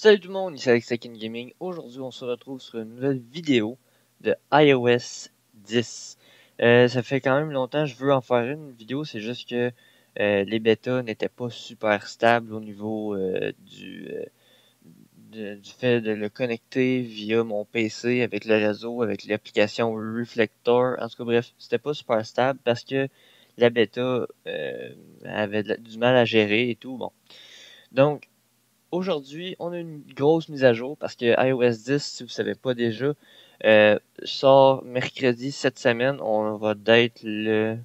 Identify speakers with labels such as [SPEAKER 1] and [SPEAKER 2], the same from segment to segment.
[SPEAKER 1] Salut tout le monde, ici Alex Second Gaming. Aujourd'hui, on se retrouve sur une nouvelle vidéo de iOS 10. Ça fait quand même longtemps que je veux en faire une vidéo, c'est juste que les bêtas n'étaient pas super stables au niveau du fait de le connecter via mon PC avec le réseau, avec l'application Reflector. En tout cas, bref, c'était pas super stable parce que la bêta avait du mal à gérer et tout. Bon. Donc, aujourd'hui, on a une grosse mise à jour parce que iOS 10, si vous ne savez pas déjà, sort mercredi cette semaine. On va d'être le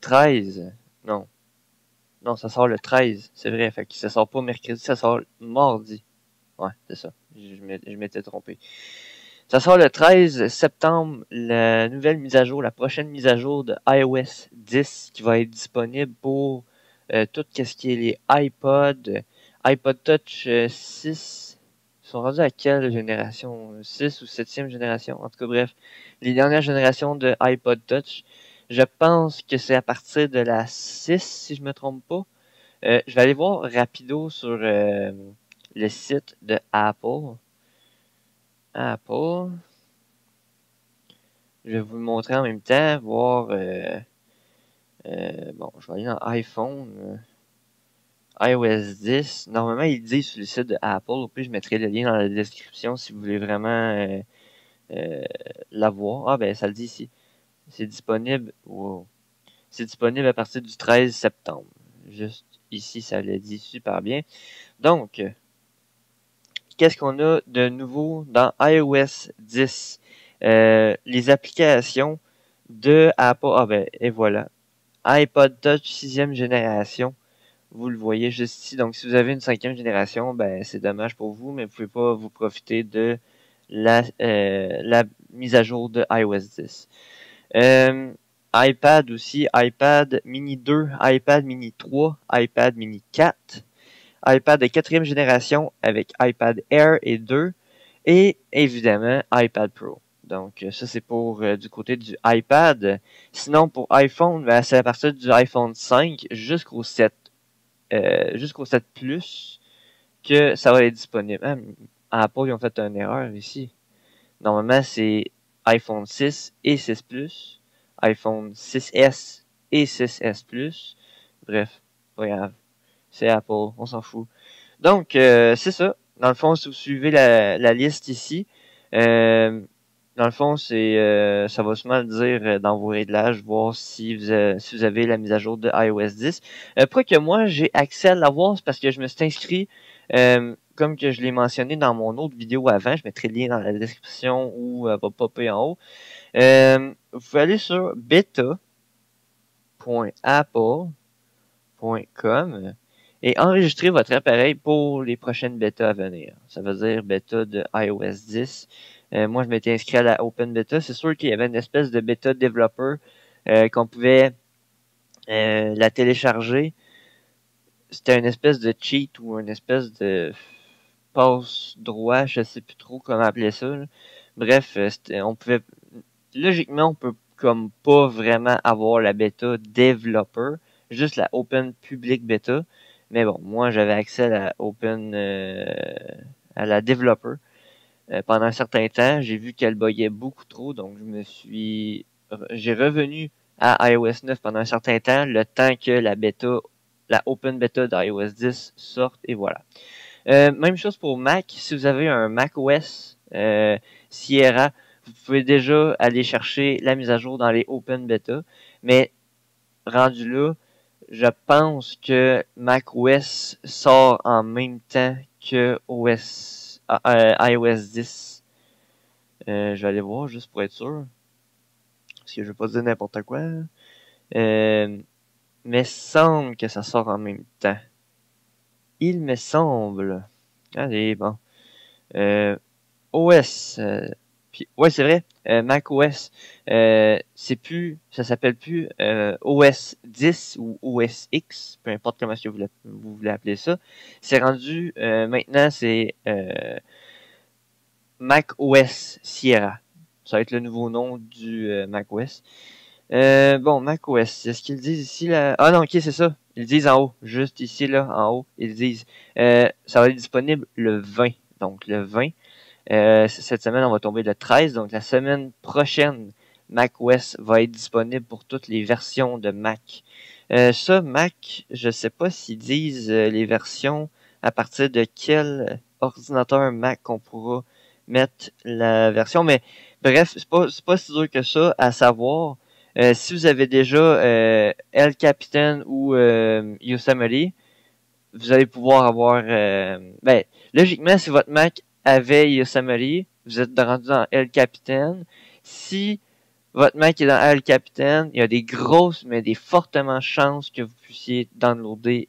[SPEAKER 1] 13. Non. Non, ça sort le 13. C'est vrai. Fait que ça sort pas mercredi, ça sort mardi. Ouais, c'est ça. Je m'étais trompé. Ça sort le 13 septembre, la nouvelle mise à jour, la prochaine mise à jour de iOS 10 qui va être disponible pour tout ce qui est les iPod, iPod Touch 6. Ils sont rendus à quelle génération? 6 ou 7e génération? En tout cas, bref, les dernières générations de iPod Touch. Je pense que c'est à partir de la 6, si je me trompe pas. Je vais aller voir rapido sur le site de Apple. Apple. Je vais vous le montrer en même temps, voir. Bon, je vais aller dans iPhone. iOS 10. Normalement, il dit sur le site de Apple. Au plus, je mettrai le lien dans la description si vous voulez vraiment l'avoir. Ah, ben, ça le dit ici. C'est disponible. Wow. C'est disponible à partir du 13 septembre. Juste ici, ça le dit super bien. Donc, qu'est-ce qu'on a de nouveau dans iOS 10? Les applications de Apple. Ah ben, et voilà. iPod Touch 6e génération. Vous le voyez juste ici. Donc, si vous avez une 5e génération, ben, c'est dommage pour vous, mais vous pouvez pas vous profiter de la mise à jour de iOS 10. iPad aussi, iPad mini 2, iPad mini 3, iPad mini 4, iPad de 4e génération avec iPad Air et 2, et évidemment iPad Pro. Donc ça c'est pour du côté du iPad. Sinon pour iPhone, ben, c'est à partir du iPhone 5 jusqu'au 7 Plus que ça va être disponible. Apple ils ont fait une erreur ici. Normalement c'est iPhone 6 et 6 Plus, iPhone 6S et 6S Plus. Bref, pas grave. C'est Apple, on s'en fout. Donc, c'est ça. Dans le fond, si vous suivez la liste ici, dans le fond, ça va sûrement le dire dans vos réglages, voir si vous avez la mise à jour de iOS 10. Pourquoi que moi, j'ai accès à l'avoir, c'est parce que je me suis inscrit, comme que je l'ai mentionné dans mon autre vidéo avant, je mettrai le lien dans la description ou va popper en haut. Vous pouvez aller sur beta.apple.com et enregistrer votre appareil pour les prochaines bêtas à venir. Ça veut dire bêta de iOS 10. Moi, je m'étais inscrit à la Open Beta. C'est sûr qu'il y avait une espèce de bêta développeur qu'on pouvait la télécharger. C'était une espèce de cheat ou une espèce de passe droit, je sais plus trop comment appeler ça. Là. Bref, on pouvait logiquement on peut comme pas vraiment avoir la bêta développeur, juste la Open Public Beta. Mais bon, moi j'avais accès à la Open à la développeur pendant un certain temps. J'ai vu qu'elle buguait beaucoup trop, donc j'ai revenu à iOS 9 pendant un certain temps, le temps que la Open Beta d'iOS 10 sorte et voilà. Même chose pour Mac. Si vous avez un Mac OS Sierra, vous pouvez déjà aller chercher la mise à jour dans les Open Beta. Mais rendu là, je pense que Mac OS sort en même temps que iOS 10. Je vais aller voir juste pour être sûr. Parce que je vais pas dire n'importe quoi. Mais semble que ça sort en même temps. Il me semble. Allez, bon. OS. Puis, ouais, c'est vrai. Mac OS. Ça s'appelle plus OS 10 ou OS X, peu importe comment est-ce que vous voulez appeler ça. C'est rendu, maintenant, c'est Mac OS Sierra. Ça va être le nouveau nom du Mac OS. Bon, Mac OS, est-ce qu'ils disent ici là? Ah non, ok, c'est ça. Ils disent en haut, juste ici, là, en haut, ils disent ça va être disponible le 20. Donc, le 20. Cette semaine, on va tomber le 13. Donc, la semaine prochaine, macOS va être disponible pour toutes les versions de Mac. Ça, Mac, je sais pas s'ils disent les versions à partir de quel ordinateur Mac qu'on pourra mettre la version. Mais bref, c'est pas si dur que ça à savoir. Si vous avez déjà El Capitan ou Yosemite, vous allez pouvoir avoir... ben, logiquement, si votre Mac avait Yosemite, vous êtes rendu dans El Capitan. Si votre Mac est dans El Capitan, il y a des grosses, mais des fortement chances que vous puissiez downloader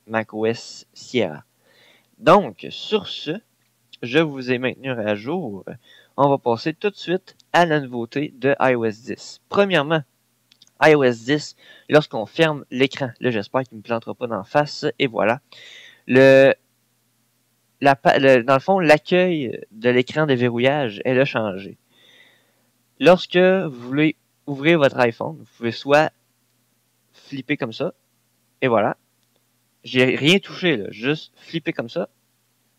[SPEAKER 1] macOS Sierra. Donc, sur ce, je vous ai maintenu à jour. On va passer tout de suite à la nouveauté de iOS 10. Premièrement, iOS 10, lorsqu'on ferme l'écran, là j'espère qu'il ne me plantera pas d'en face, et voilà. Dans le fond, l'accueil de l'écran de verrouillage, elle a changé. Lorsque vous voulez ouvrir votre iPhone, vous pouvez soit flipper comme ça, et voilà. J'ai rien touché, là, juste flipper comme ça.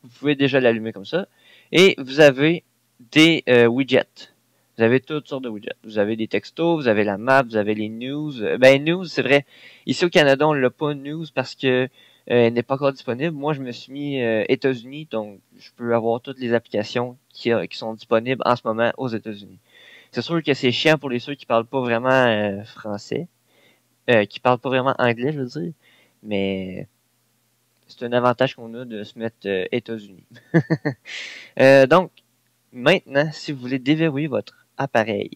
[SPEAKER 1] Vous pouvez déjà l'allumer comme ça. Et vous avez des widgets. Vous avez toutes sortes de widgets. Vous avez des textos, vous avez la map, vous avez les news. Ben, news, c'est vrai. Ici au Canada, on l'a pas news parce que elle n'est pas encore disponible. Moi, je me suis mis États-Unis, donc je peux avoir toutes les applications qui sont disponibles en ce moment aux États-Unis. C'est sûr que c'est chiant pour les ceux qui parlent pas vraiment français, qui parlent pas vraiment anglais, je veux dire, mais c'est un avantage qu'on a de se mettre États-Unis. Donc, maintenant, si vous voulez déverrouiller votre appareil,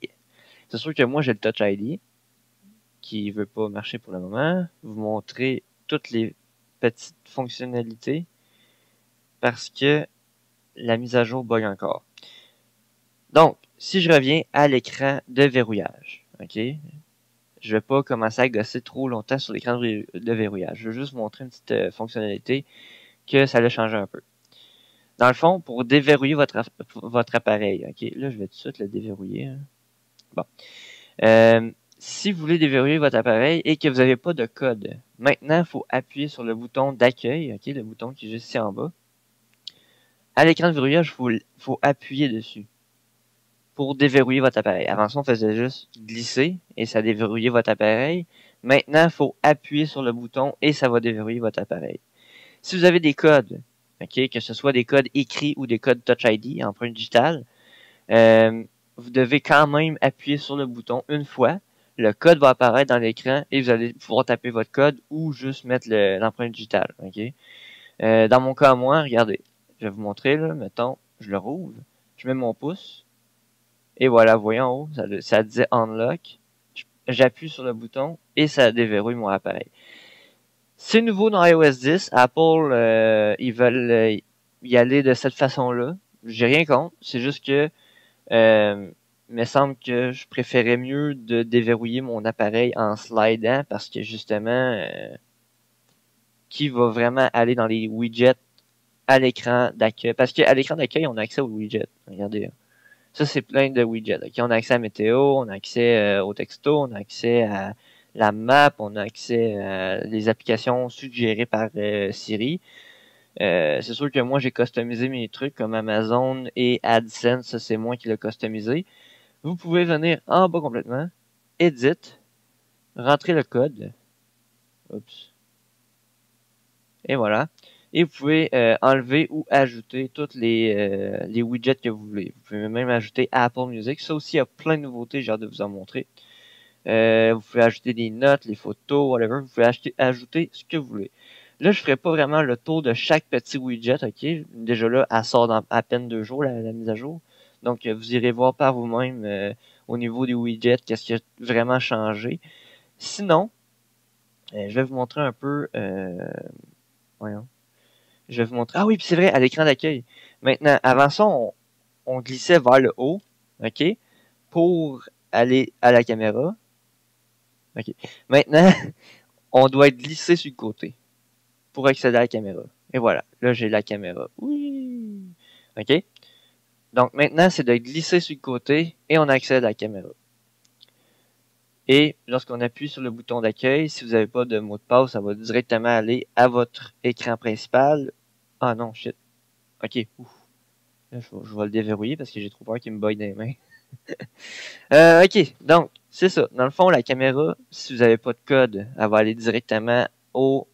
[SPEAKER 1] c'est sûr que moi j'ai le Touch ID qui veut pas marcher pour le moment. Vous montrer toutes les petites fonctionnalités parce que la mise à jour bug encore. Donc, si je reviens à l'écran de verrouillage, ok, je vais pas commencer à gosser trop longtemps sur l'écran de verrouillage. Je vais juste vous montrer une petite fonctionnalité que ça l'a changé un peu. Dans le fond, pour déverrouiller votre appareil, ok, là je vais tout de suite le déverrouiller. Hein. Bon. Si vous voulez déverrouiller votre appareil et que vous n'avez pas de code, maintenant, il faut appuyer sur le bouton d'accueil, ok, le bouton qui est juste ici en bas. À l'écran de verrouillage, faut appuyer dessus pour déverrouiller votre appareil. Avant ça, on faisait juste glisser et ça déverrouillait votre appareil. Maintenant, il faut appuyer sur le bouton et ça va déverrouiller votre appareil. Si vous avez des codes, ok, que ce soit des codes écrits ou des codes Touch ID, empreinte digitale, vous devez quand même appuyer sur le bouton une fois. Le code va apparaître dans l'écran et vous allez pouvoir taper votre code ou juste mettre l'empreinte digitale. Okay? Dans mon cas, moi, regardez, je vais vous montrer, là, mettons, je le rouvre, je mets mon pouce, et voilà, vous voyez en haut, ça disait Unlock. J'appuie sur le bouton et ça déverrouille mon appareil. C'est nouveau dans iOS 10. Apple, ils veulent y aller de cette façon-là. J'ai rien contre, c'est juste que il me semble que je préférais mieux de déverrouiller mon appareil en slidant parce que justement, qui va vraiment aller dans les widgets à l'écran d'accueil? Parce qu'à l'écran d'accueil, on a accès aux widgets. Regardez. Ça, c'est plein de widgets. Okay? On a accès à météo, on a accès au texto, on a accès à la map, on a accès à les applications suggérées par Siri. C'est sûr que moi, j'ai customisé mes trucs comme Amazon et AdSense. Ça, c'est moi qui l'ai customisé. Vous pouvez venir en bas complètement, Edit, rentrer le code, oups, et voilà. Et vous pouvez enlever ou ajouter toutes les widgets que vous voulez. Vous pouvez même ajouter Apple Music. Ça aussi, il y a plein de nouveautés, j'ai hâte de vous en montrer. Vous pouvez ajouter des notes, les photos, whatever. Vous pouvez ajouter ce que vous voulez. Là, je ferai pas vraiment le tour de chaque petit widget, ok? Déjà là, elle sort dans à peine 2 jours, la mise à jour. Donc, vous irez voir par vous-même au niveau des widgets, qu'est-ce qui a vraiment changé. Sinon, je vais vous montrer un peu... voyons. Je vais vous montrer... Ah oui, puis c'est vrai, à l'écran d'accueil. Maintenant, avant ça, on glissait vers le haut, ok? Pour aller à la caméra. Ok. Maintenant, on doit être glissé sur le côté pour accéder à la caméra. Et voilà, là j'ai la caméra. Oui. Ok. Donc maintenant, c'est de glisser sur le côté et on accède à la caméra. Et lorsqu'on appuie sur le bouton d'accueil, si vous n'avez pas de mot de passe, ça va directement aller à votre écran principal. Ah non, shit. Ok, ouf. Là, je vais le déverrouiller parce que j'ai trop peur qu'il me bug dans les mains. Ok, donc, c'est ça. Dans le fond, la caméra, si vous n'avez pas de code, elle va aller directement au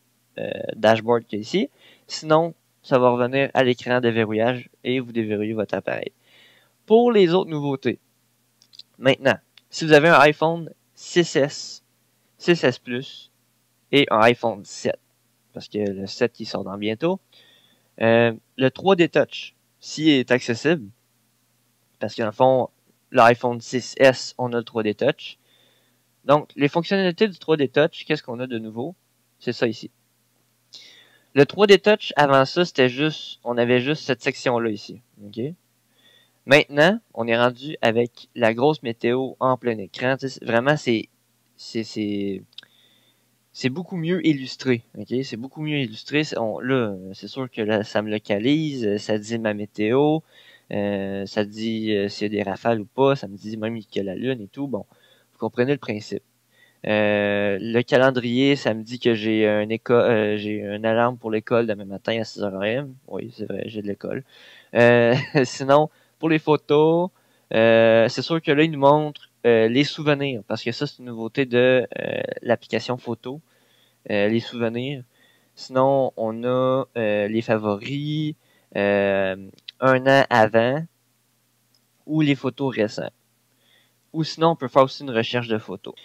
[SPEAKER 1] dashboard qui est ici. Sinon, ça va revenir à l'écran de verrouillage et vous déverrouillez votre appareil. Pour les autres nouveautés, maintenant, si vous avez un iPhone 6S, 6S Plus et un iPhone 7, parce que le 7 qui sort dans bientôt, le 3D Touch, s'il est accessible, parce que dans le fond, l'iPhone 6S, on a le 3D Touch. Donc, les fonctionnalités du 3D Touch, qu'est-ce qu'on a de nouveau? C'est ça ici. Le 3D Touch, avant ça, c'était juste, on avait juste cette section-là ici. OK? Maintenant, on est rendu avec la grosse météo en plein écran. Vraiment, c'est beaucoup mieux illustré. OK? C'est beaucoup mieux illustré. Là, c'est sûr que là, ça me localise. Ça dit ma météo. Ça dit s'il y a des rafales ou pas. Ça me dit même qu'il y a la lune et tout. Bon, vous comprenez le principe. Le calendrier, ça me dit que j'ai j'ai une alarme pour l'école demain matin à 6h AM. Oui, c'est vrai, j'ai de l'école. Sinon, pour les photos, c'est sûr que là, il nous montre les souvenirs, parce que ça, c'est une nouveauté de l'application photo, les souvenirs. Sinon, on a les favoris, un an avant, ou les photos récentes. Ou sinon, on peut faire aussi une recherche de photos.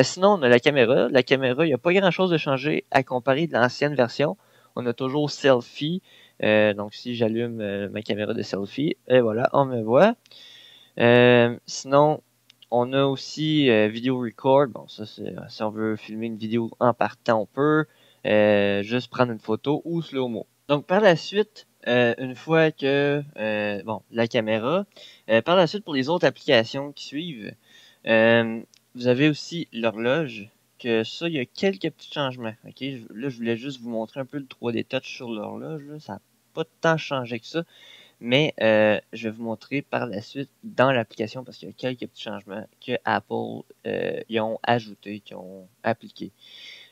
[SPEAKER 1] Sinon, on a la caméra. La caméra, il n'y a pas grand-chose de changé à comparer de l'ancienne version. On a toujours selfie. Donc, si j'allume ma caméra de selfie, et voilà, on me voit. Sinon, on a aussi vidéo record. Bon, ça, c'est si on veut filmer une vidéo en partant, on peut. Juste prendre une photo ou slow-mo. Donc, par la suite, une fois que, bon, la caméra, par la suite, pour les autres applications qui suivent, vous avez aussi l'horloge, que ça, il y a quelques petits changements. Ok, là, je voulais juste vous montrer un peu le 3D Touch sur l'horloge. Ça n'a pas tant changé que ça, mais je vais vous montrer par la suite dans l'application parce qu'il y a quelques petits changements que Apple ils ont ajoutés, qu'ils ont appliqués.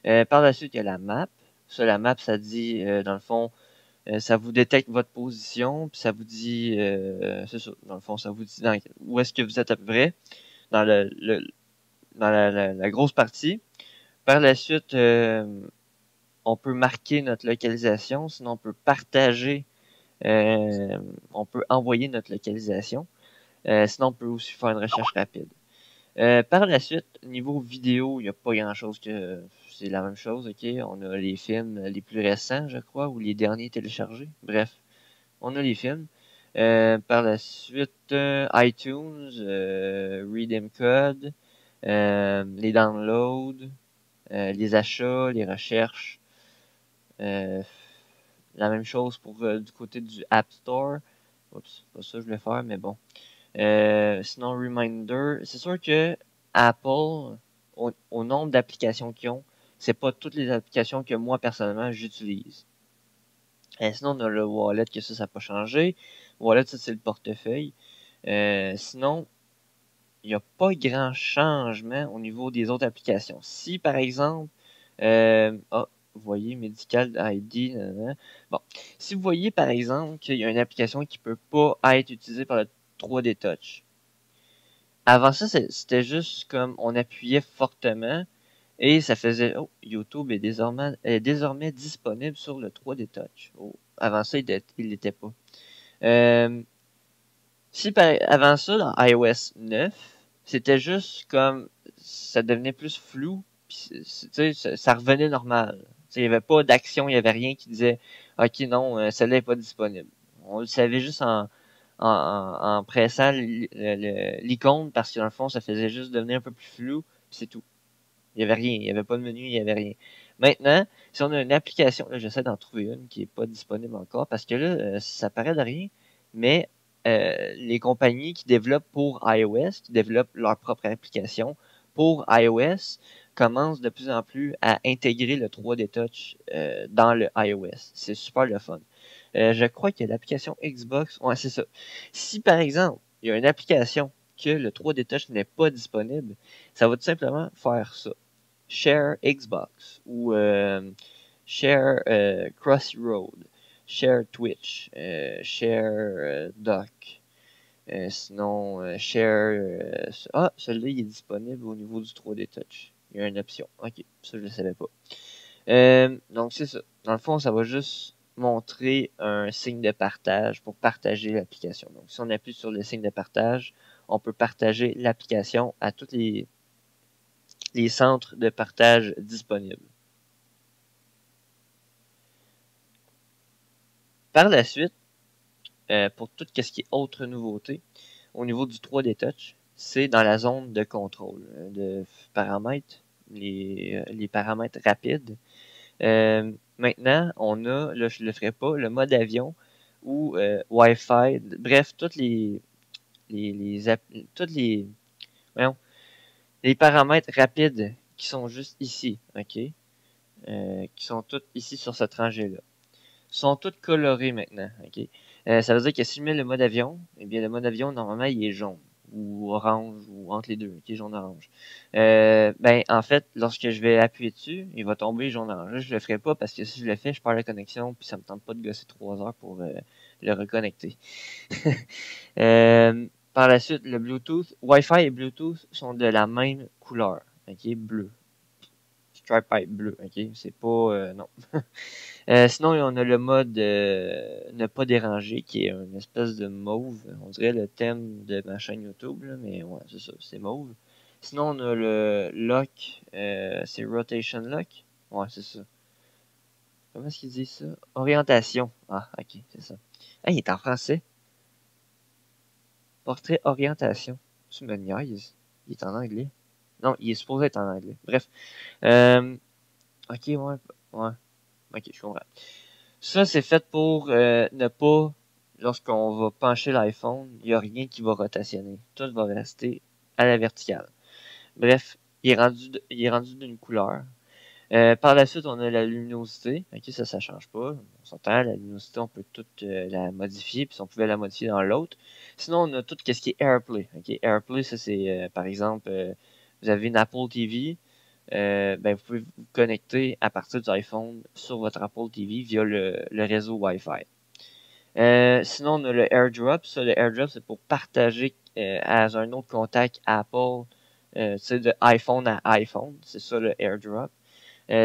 [SPEAKER 1] Par la suite, il y a la map. Ça, la map, ça dit, dans le fond, ça vous détecte votre position, puis ça vous dit, c'est ça, dans le fond, ça vous dit où est-ce que vous êtes à peu près, dans dans la grosse partie. Par la suite, on peut marquer notre localisation, sinon on peut partager, on peut envoyer notre localisation, sinon on peut aussi faire une recherche rapide. Par la suite, niveau vidéo, il n'y a pas grand-chose que c'est la même chose, ok? On a les films les plus récents, je crois, ou les derniers téléchargés. Bref, on a les films. Par la suite, iTunes, Redeem Code, les downloads, les achats, les recherches. La même chose pour du côté du App Store. Oups, pas ça que je voulais faire, mais bon. Sinon, Reminder, c'est sûr que Apple, au nombre d'applications qu'ils ont, c'est pas toutes les applications que moi, personnellement, j'utilise. Sinon, on a le Wallet, que ça n'a pas changé. Wallet, ça, c'est le portefeuille. Sinon, il n'y a pas grand changement au niveau des autres applications. Si, par exemple, vous voyez, Medical ID, nanana. Bon, si vous voyez, par exemple, qu'il y a une application qui ne peut pas être utilisée par le 3D Touch. Avant ça, c'était juste comme on appuyait fortement et ça faisait « Oh, YouTube est désormais disponible sur le 3D Touch. Oh, » avant ça, il l'était pas. Avant ça, dans iOS 9, c'était juste comme ça devenait plus flou, puis ça revenait normal. Il n'y avait pas d'action, il n'y avait rien qui disait OK, non, celle-là n'est pas disponible. On le savait juste en pressant l'icône parce que dans le fond, ça faisait juste devenir un peu plus flou, puis c'est tout. Il n'y avait rien, il n'y avait pas de menu, il n'y avait rien. Maintenant, si on a une application, là j'essaie d'en trouver une qui n'est pas disponible encore parce que là, ça paraît de rien, mais les compagnies qui développent pour iOS, qui développent leur propre application pour iOS, commencent de plus en plus à intégrer le 3D Touch dans le iOS. C'est super le fun. Je crois qu'il y a l'application Xbox. Ouais, c'est ça. Si par exemple, il y a une application que le 3D Touch n'est pas disponible, ça va tout simplement faire ça. Share Xbox ou Share Crossy Road, Share Twitch, Share Dock. Sinon, Share... ah, celui-là, il est disponible au niveau du 3D Touch. Il y a une option. Ok, ça, je ne le savais pas. Donc, c'est ça. Dans le fond, ça va juste montrer un signe de partage pour partager l'application. Donc, si on appuie sur le signe de partage, on peut partager l'application à tous les centres de partage disponibles. Par la suite, pour tout ce qui est autre nouveauté, au niveau du 3D Touch, c'est dans la zone de contrôle de paramètres, les paramètres rapides. Maintenant, on a, là je le ferai pas, le mode avion ou Wi-Fi, bref, toutes toutes voyons, les paramètres rapides qui sont juste ici, ok, qui sont tous ici sur cette rangée-là, sont toutes colorées maintenant, ok. Ça veut dire que si je mets le mode avion, eh bien le mode avion normalement il est jaune ou orange ou entre les deux, ok, jaune-orange. Ben en fait, lorsque je vais appuyer dessus, il va tomber jaune-orange. Là, je le ferai pas parce que si je le fais, je perds la connexion puis ça me tente pas de gosser 3 heures pour le reconnecter. Par la suite, le Bluetooth, Wi-Fi et Bluetooth sont de la même couleur, ok, bleu. Stripe pipe bleu, ok, c'est pas non. Sinon, on a le mode ne pas déranger, qui est une espèce de mauve. On dirait le thème de ma chaîne YouTube, là, mais ouais, c'est ça, c'est mauve. Sinon, on a le lock, c'est rotation lock. Ouais, c'est ça. Comment est-ce qu'il dit ça? Orientation. Ah, ok, c'est ça. Ah, il est en français. Portrait orientation. Tu me niaises. Il est en anglais. Non, il est supposé être en anglais. Bref. Ok, ouais. Ouais. Ok, je comprends. Ça, c'est fait pour ne pas, lorsqu'on va pencher l'iPhone, il n'y a rien qui va rotationner. Tout va rester à la verticale. Bref, il est rendu d'une couleur. Par la suite, on a la luminosité. Ok, ça change pas. On s'entend, la luminosité, on peut toute la modifier, puis si on pouvait la modifier dans l'autre. Sinon, on a tout ce qui est AirPlay. Ok, AirPlay, ça c'est, par exemple, vous avez une Apple TV, ben, vous pouvez vous connecter à partir du iPhone sur votre Apple TV via le réseau Wi-Fi. Sinon, on a le AirDrop. Ça, le AirDrop, c'est pour partager à un autre contact Apple, c'est de iPhone à iPhone. C'est ça le AirDrop.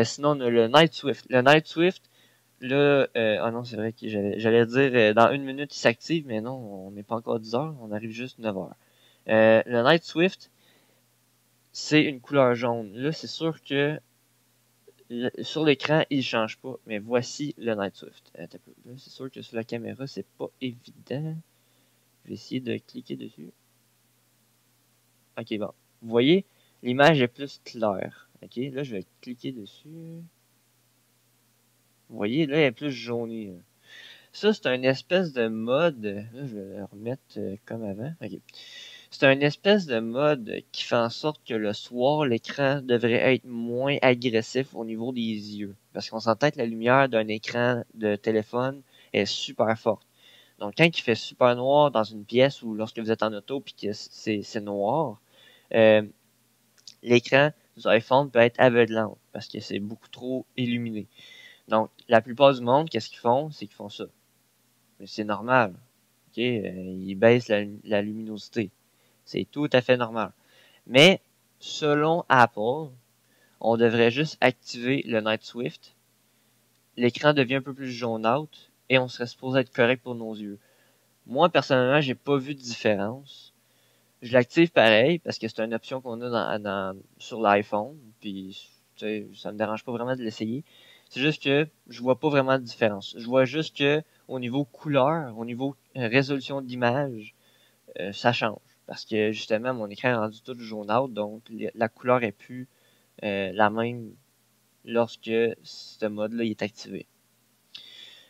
[SPEAKER 1] Sinon, on a le Night Swift. Le Night Swift, là, ah non, c'est vrai que j'allais dire dans une minute il s'active, mais non, on n'est pas encore 10 heures, on arrive juste 9 heures. Le Night Swift, c'est une couleur jaune. Là, c'est sûr que sur l'écran, il change pas, mais voici le Night Swift. Là, c'est sûr que sur la caméra, c'est pas évident. Je vais essayer de cliquer dessus. Ok, bon. Vous voyez, l'image est plus claire. Ok, là, je vais cliquer dessus. Vous voyez, là, elle est plus jaunie. Là. Ça, c'est un espèce de mode. Là, je vais le remettre comme avant. Ok. C'est un espèce de mode qui fait en sorte que le soir, l'écran devrait être moins agressif au niveau des yeux. Parce qu'on s'entend que la lumière d'un écran de téléphone est super forte. Donc, quand il fait super noir dans une pièce ou lorsque vous êtes en auto puis que c'est noir, euh, l'écran du iPhone peut être aveuglant parce que c'est beaucoup trop illuminé. Donc, la plupart du monde, qu'est-ce qu'ils font? C'est qu'ils font ça. Mais c'est normal. Ok, ils baissent la luminosité. C'est tout à fait normal. Mais, selon Apple, on devrait juste activer le Night Swift. L'écran devient un peu plus jaunâtre et on serait supposé être correct pour nos yeux. Moi, personnellement, j'ai pas vu de différence. Je l'active pareil parce que c'est une option qu'on a sur l'iPhone. Puis, tu sais, ça me dérange pas vraiment de l'essayer. C'est juste que je vois pas vraiment de différence. Je vois juste que au niveau couleur, au niveau résolution d'image, ça change. Parce que justement, mon écran est rendu tout jaunâtre, donc la couleur est plus la même lorsque ce mode-là est activé.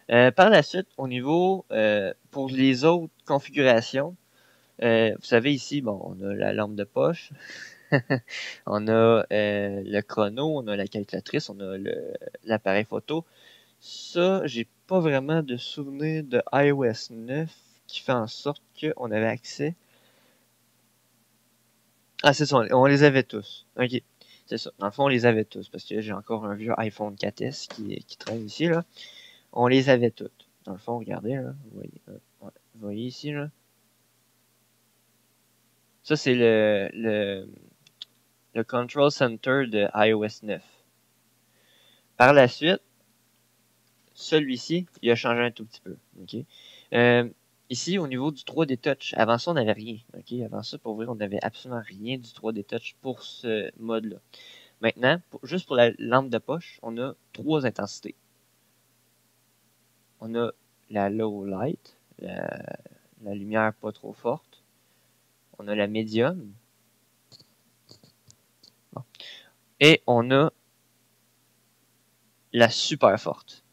[SPEAKER 1] Par la suite, au niveau pour les autres configurations, vous savez ici, bon, on a la lampe de poche, on a le chrono, on a la calculatrice, on a l'appareil photo. Ça, j'ai pas vraiment de souvenir de iOS 9 qui fait en sorte qu'on avait accès Ah, c'est ça, on les avait tous. Ok, c'est ça. Dans le fond, on les avait tous, parce que j'ai encore un vieux iPhone 4S qui traîne ici, là. On les avait toutes. Dans le fond, regardez, là. Vous voyez ici, là. Ça, c'est le Control Center de iOS 9. Par la suite, celui-ci, il a changé un tout petit peu. Okay? Ici, au niveau du 3D Touch, avant ça, on n'avait rien. Okay? Avant ça, pour vrai, on n'avait absolument rien du 3D Touch pour ce mode-là. Maintenant, juste pour la lampe de poche, on a 3 intensités. On a la low light, la lumière pas trop forte. On a la medium. Bon. Et on a la super forte.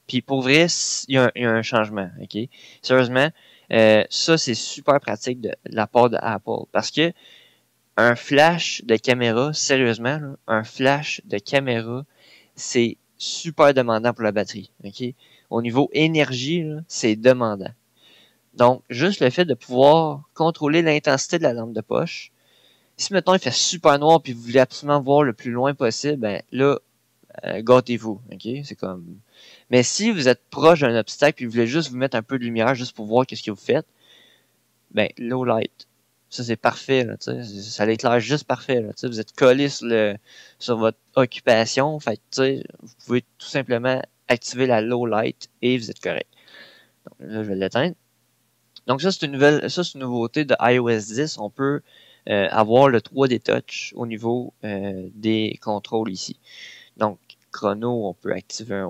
[SPEAKER 1] Puis pour vrai, il y a un changement, ok? Sérieusement, ça c'est super pratique de la part de Apple. Parce que un flash de caméra, sérieusement, là, un flash de caméra, c'est super demandant pour la batterie, ok? Au niveau énergie, c'est demandant. Donc, juste le fait de pouvoir contrôler l'intensité de la lampe de poche, si mettons il fait super noir puis vous voulez absolument voir le plus loin possible, ben là, gâtez-vous, ok? C'est comme. Mais si vous êtes proche d'un obstacle puis vous voulez juste vous mettre un peu de lumière juste pour voir qu'est-ce que vous faites, ben low light. Ça c'est parfait, là, ça l'éclaire juste parfait. Là, vous êtes collé sur votre occupation, fait vous pouvez tout simplement activer la low light et vous êtes correct. Donc là, je vais l'éteindre. Donc ça c'est une nouveauté de iOS 10. On peut avoir le 3D Touch au niveau des contrôles ici. Donc chrono, on peut activer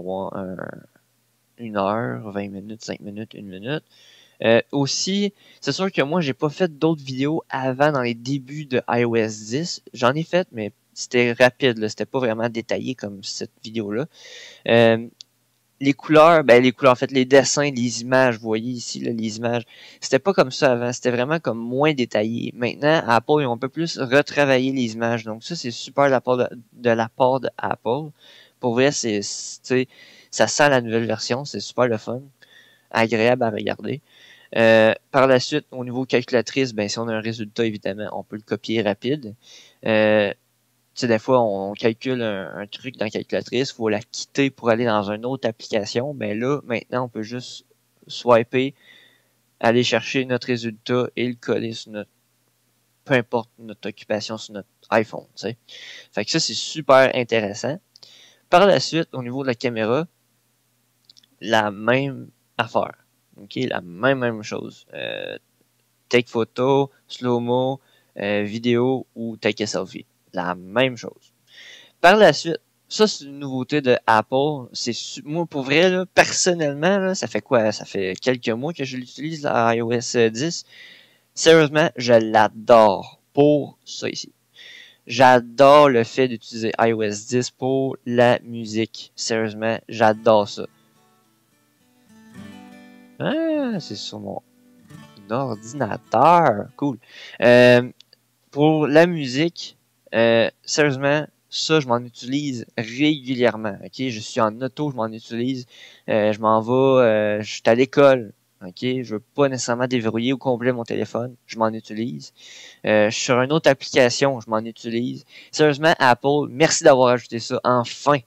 [SPEAKER 1] une heure, 20 minutes, 5 minutes, 1 minute. Aussi, c'est sûr que moi, j'ai pas fait d'autres vidéos avant dans les débuts de iOS 10. J'en ai fait, mais c'était rapide, là. C'était pas vraiment détaillé comme cette vidéo-là. Les couleurs, en fait, les dessins, les images, vous voyez ici, là, les images, c'était pas comme ça avant. C'était vraiment comme moins détaillé. Maintenant, Apple, ils ont un peu plus retravaillé les images. Donc ça, c'est super de la part de Apple. Pour vrai, ça sent la nouvelle version. C'est super le fun. Agréable à regarder. Par la suite, au niveau calculatrice, si on a un résultat, évidemment, on peut le copier rapide. Des fois, on calcule un truc dans la calculatrice, il faut la quitter pour aller dans une autre application. Là, maintenant, on peut juste swiper, aller chercher notre résultat et le coller sur peu importe notre occupation sur notre iPhone, t'sais. Fait que ça, c'est super intéressant. Par la suite, au niveau de la caméra, la même affaire. OK, la même chose. Take photo, slow-mo, vidéo ou take a selfie. La même chose. Par la suite, ça c'est une nouveauté de Apple. Moi pour vrai là, personnellement là, ça fait quoi? Ça fait quelques mois que je l'utilise la iOS 10. Sérieusement, je l'adore pour ça ici. J'adore le fait d'utiliser iOS 10 pour la musique. Sérieusement, j'adore ça. Ah, c'est sur mon ordinateur. Cool. Pour la musique, sérieusement, ça, je m'en utilise régulièrement. Ok, je suis en auto, je m'en utilise. Je m'en vais, je suis à l'école. Ok, je veux pas nécessairement déverrouiller au complet mon téléphone. Je m'en utilise. Je suis sur une autre application, je m'en utilise. Sérieusement, Apple, merci d'avoir ajouté ça. Enfin,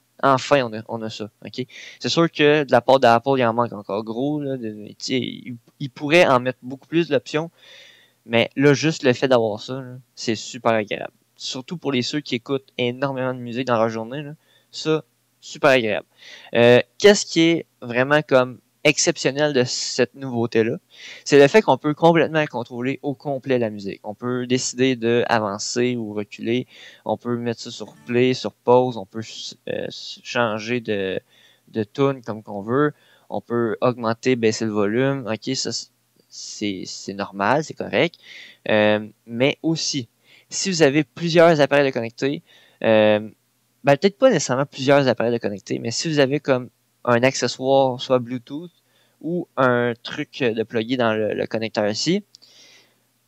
[SPEAKER 1] on a ça. Ok, c'est sûr que de la part d'Apple, il en manque encore gros. Là, il pourrait en mettre beaucoup plus d'options. Mais là, juste le fait d'avoir ça, c'est super agréable. Surtout pour ceux qui écoutent énormément de musique dans leur journée, là, ça, super agréable. Qu'est-ce qui est vraiment comme exceptionnel de cette nouveauté-là? C'est le fait qu'on peut complètement contrôler au complet la musique. On peut décider de avancer ou reculer. On peut mettre ça sur play, sur pause. On peut changer de tune comme qu'on veut. On peut augmenter, baisser le volume. Ok, ça, c'est normal, c'est correct. Mais aussi, si vous avez plusieurs appareils de connectés, peut-être pas nécessairement plusieurs appareils de connectés, mais si vous avez comme un accessoire, soit Bluetooth ou un truc de plugger dans le connecteur ici,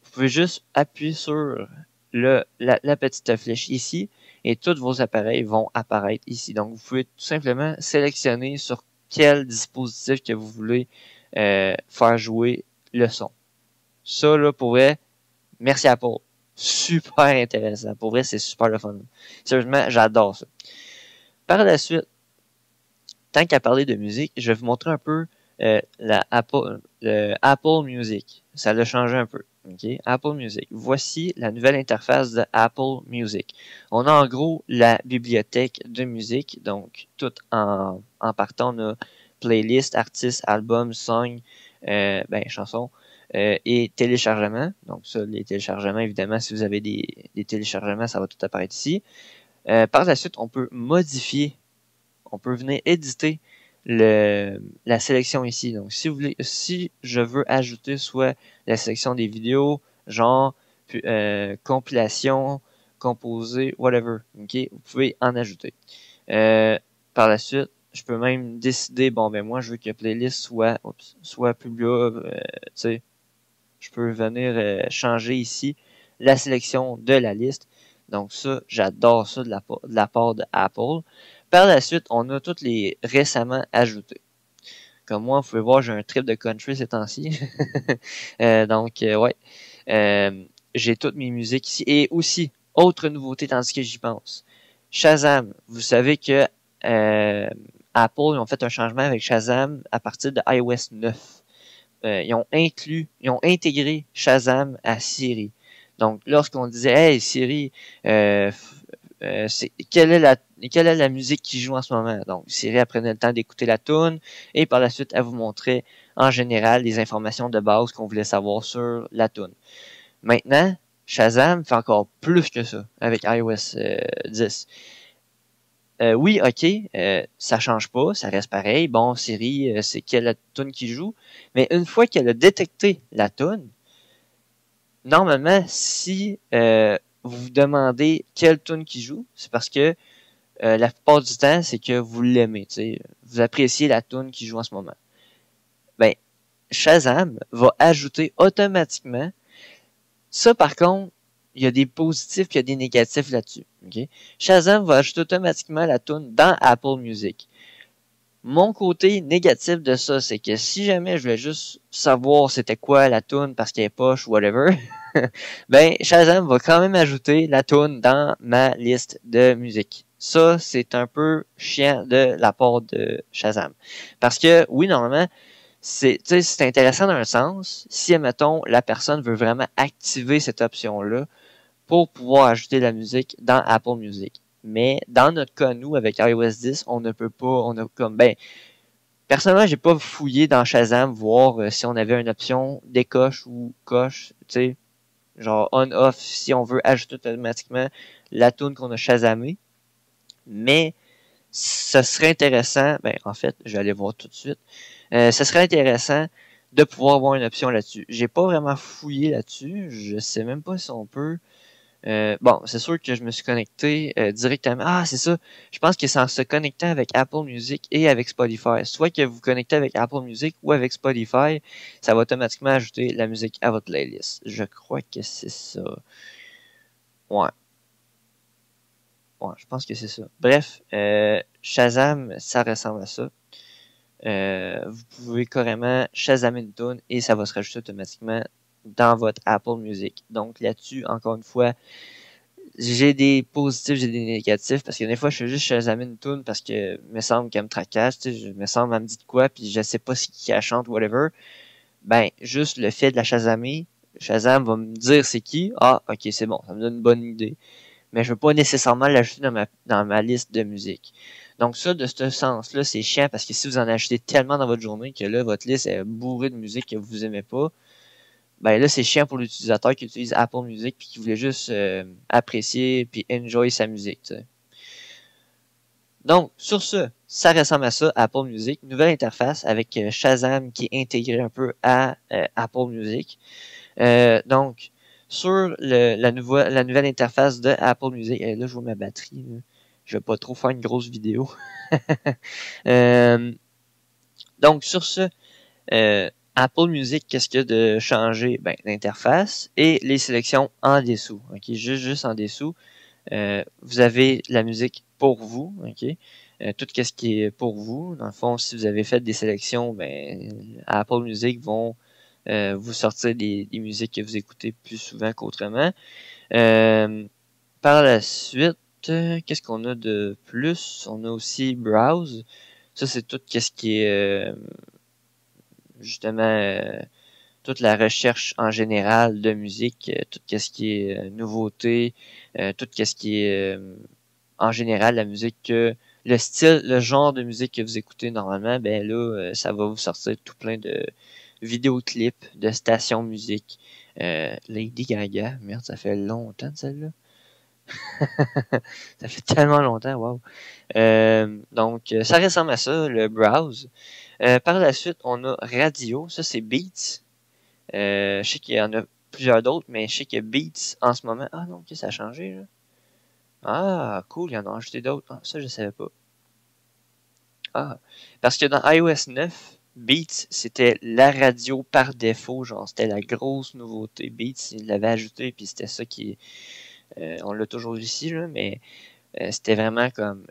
[SPEAKER 1] vous pouvez juste appuyer sur la petite flèche ici et tous vos appareils vont apparaître ici. Donc, vous pouvez tout simplement sélectionner sur quel dispositif que vous voulez faire jouer le son. Ça, là, pour vrai, merci Apple. super intéressant. Pour vrai, c'est super le fun. Sérieusement, j'adore ça. Par la suite, tant qu'à parler de musique, je vais vous montrer un peu Apple Music. Ça l'a changé un peu. Okay? Apple Music. Voici la nouvelle interface de Apple Music. On a en gros la bibliothèque de musique, donc tout en partant, on a playlist, artistes, albums, songs, chansons, et téléchargements. Donc ça, les téléchargements, évidemment, si vous avez des téléchargements, ça va tout apparaître ici. Par la suite, on peut modifier, on peut venir éditer la sélection ici. Donc, si je veux ajouter soit la sélection des vidéos, genre, compilation, composé, whatever, ok, vous pouvez en ajouter. Par la suite, je peux même décider, bon, ben moi, je veux que playlist soit plus là, tu sais, je peux venir changer ici la sélection de la liste. Donc ça, j'adore ça de la part de Apple. Par la suite, on a toutes les récemment ajoutés. Comme moi, vous pouvez voir, j'ai un trip de country ces temps-ci. Ouais. J'ai toutes mes musiques ici. Et aussi, autre nouveauté tandis que j'y pense. Shazam. Vous savez que Apple ils ont fait un changement avec Shazam à partir de iOS 9. Ils ont intégré Shazam à Siri. Donc, lorsqu'on disait, hey Siri, quelle est la musique qui joue en ce moment? Donc, Siri prenait le temps d'écouter la tune et par la suite, elle vous montrait en général les informations de base qu'on voulait savoir sur la tune. Maintenant, Shazam fait encore plus que ça avec iOS 10. Oui, ok, ça change pas, ça reste pareil. Bon, Siri, c'est quelle tune qui joue. Mais une fois qu'elle a détecté la tune, normalement, si vous vous demandez quelle tune qui joue, c'est parce que la plupart du temps, c'est que vous l'aimez, tu sais, vous appréciez la tune qui joue en ce moment. Ben, Shazam va ajouter automatiquement. Ça, par contre, il y a des positifs et il y a des négatifs là-dessus. Okay? Shazam va ajouter automatiquement la tune dans Apple Music. Mon côté négatif de ça, c'est que si jamais je voulais juste savoir c'était quoi la tune parce qu'elle est poche ou whatever, ben Shazam va quand même ajouter la tune dans ma liste de musique. Ça, c'est un peu chiant de la part de Shazam. Parce que, oui, normalement, c'est intéressant dans un sens, si, admettons, la personne veut vraiment activer cette option-là pour pouvoir ajouter la musique dans Apple Music. Mais dans notre cas, nous, avec iOS 10, on ne peut pas, on a comme, personnellement, j'ai pas fouillé dans Shazam voir si on avait une option décoche ou coche, tu sais, genre on-off, si on veut ajouter automatiquement la tune qu'on a Shazamée. Mais, ce serait intéressant, en fait, je vais aller voir tout de suite. Ce serait intéressant de pouvoir avoir une option là-dessus. J'ai pas vraiment fouillé là-dessus. Je sais même pas si on peut. Bon, c'est sûr que je me suis connecté directement. Ah, c'est ça. Je pense que c'est en se connectant avec Apple Music et avec Spotify. Soit que vous vous connectez avec Apple Music ou avec Spotify, ça va automatiquement ajouter la musique à votre playlist. Je crois que c'est ça. Ouais. Ouais, je pense que c'est ça. Bref, Shazam, ça ressemble à ça. Vous pouvez carrément Shazamer une tune et ça va se rajouter automatiquement dans votre Apple Music. Donc là-dessus, encore une fois, j'ai des positifs, j'ai des négatifs, parce que des fois, je fais juste Shazamer une tune parce que me semble qu'elle me tracasse, tu sais, me semble, elle me dit de quoi, puis je sais pas si qui elle chante, whatever. Ben, juste le fait de la Shazamer, Shazam va me dire c'est qui. Ah, ok, c'est bon, ça me donne une bonne idée. Mais je veux pas nécessairement l'ajouter dans ma liste de musique. Donc ça, de ce sens-là, c'est chiant parce que si vous en achetez tellement dans votre journée que là, votre liste est bourrée de musique que vous aimez pas, ben là, c'est chiant pour l'utilisateur qui utilise Apple Music puis qui voulait juste apprécier puis enjoy sa musique, tu sais. Donc, sur ce, ça ressemble à ça, Apple Music. Nouvelle interface avec Shazam qui est intégré un peu à Apple Music. Donc, sur la nouvelle interface de Apple Music, et là, je vois ma batterie. Là. Je vais pas trop faire une grosse vidéo. Donc, sur ce, Apple Music, qu'est-ce qu'il y a de changé? Ben, l'interface et les sélections en dessous. Ok, juste en dessous. Vous avez la musique pour vous. Ok, tout ce qui est pour vous. Dans le fond, si vous avez fait des sélections, ben, Apple Music vont vous sortir des musiques que vous écoutez plus souvent qu'autrement. Par la suite, qu'est-ce qu'on a de plus? On a aussi Browse. Ça, c'est tout ce qui est justement toute la recherche en général de musique, tout ce qui est nouveauté, tout ce qui est en général la musique le style, le genre de musique que vous écoutez normalement, ben là, ça va vous sortir tout plein de vidéoclips, de stations musique. Lady Gaga, merde, ça fait longtemps de celle-là. Ça fait tellement longtemps, wow. Donc, ça ressemble à ça, le browse. Par la suite, on a radio, ça c'est Beats. Je sais qu'il y en a plusieurs d'autres, mais je sais que Beats en ce moment. Ah non, ok, ça a changé là. Ah, cool, il y en a ajouté d'autres. Ah, ça, je savais pas. Ah, parce que dans iOS 9, Beats, c'était la radio par défaut, genre, c'était la grosse nouveauté. Beats, il l'avait ajouté, puis c'était ça qui. On l'a toujours ici, là, mais c'était vraiment comme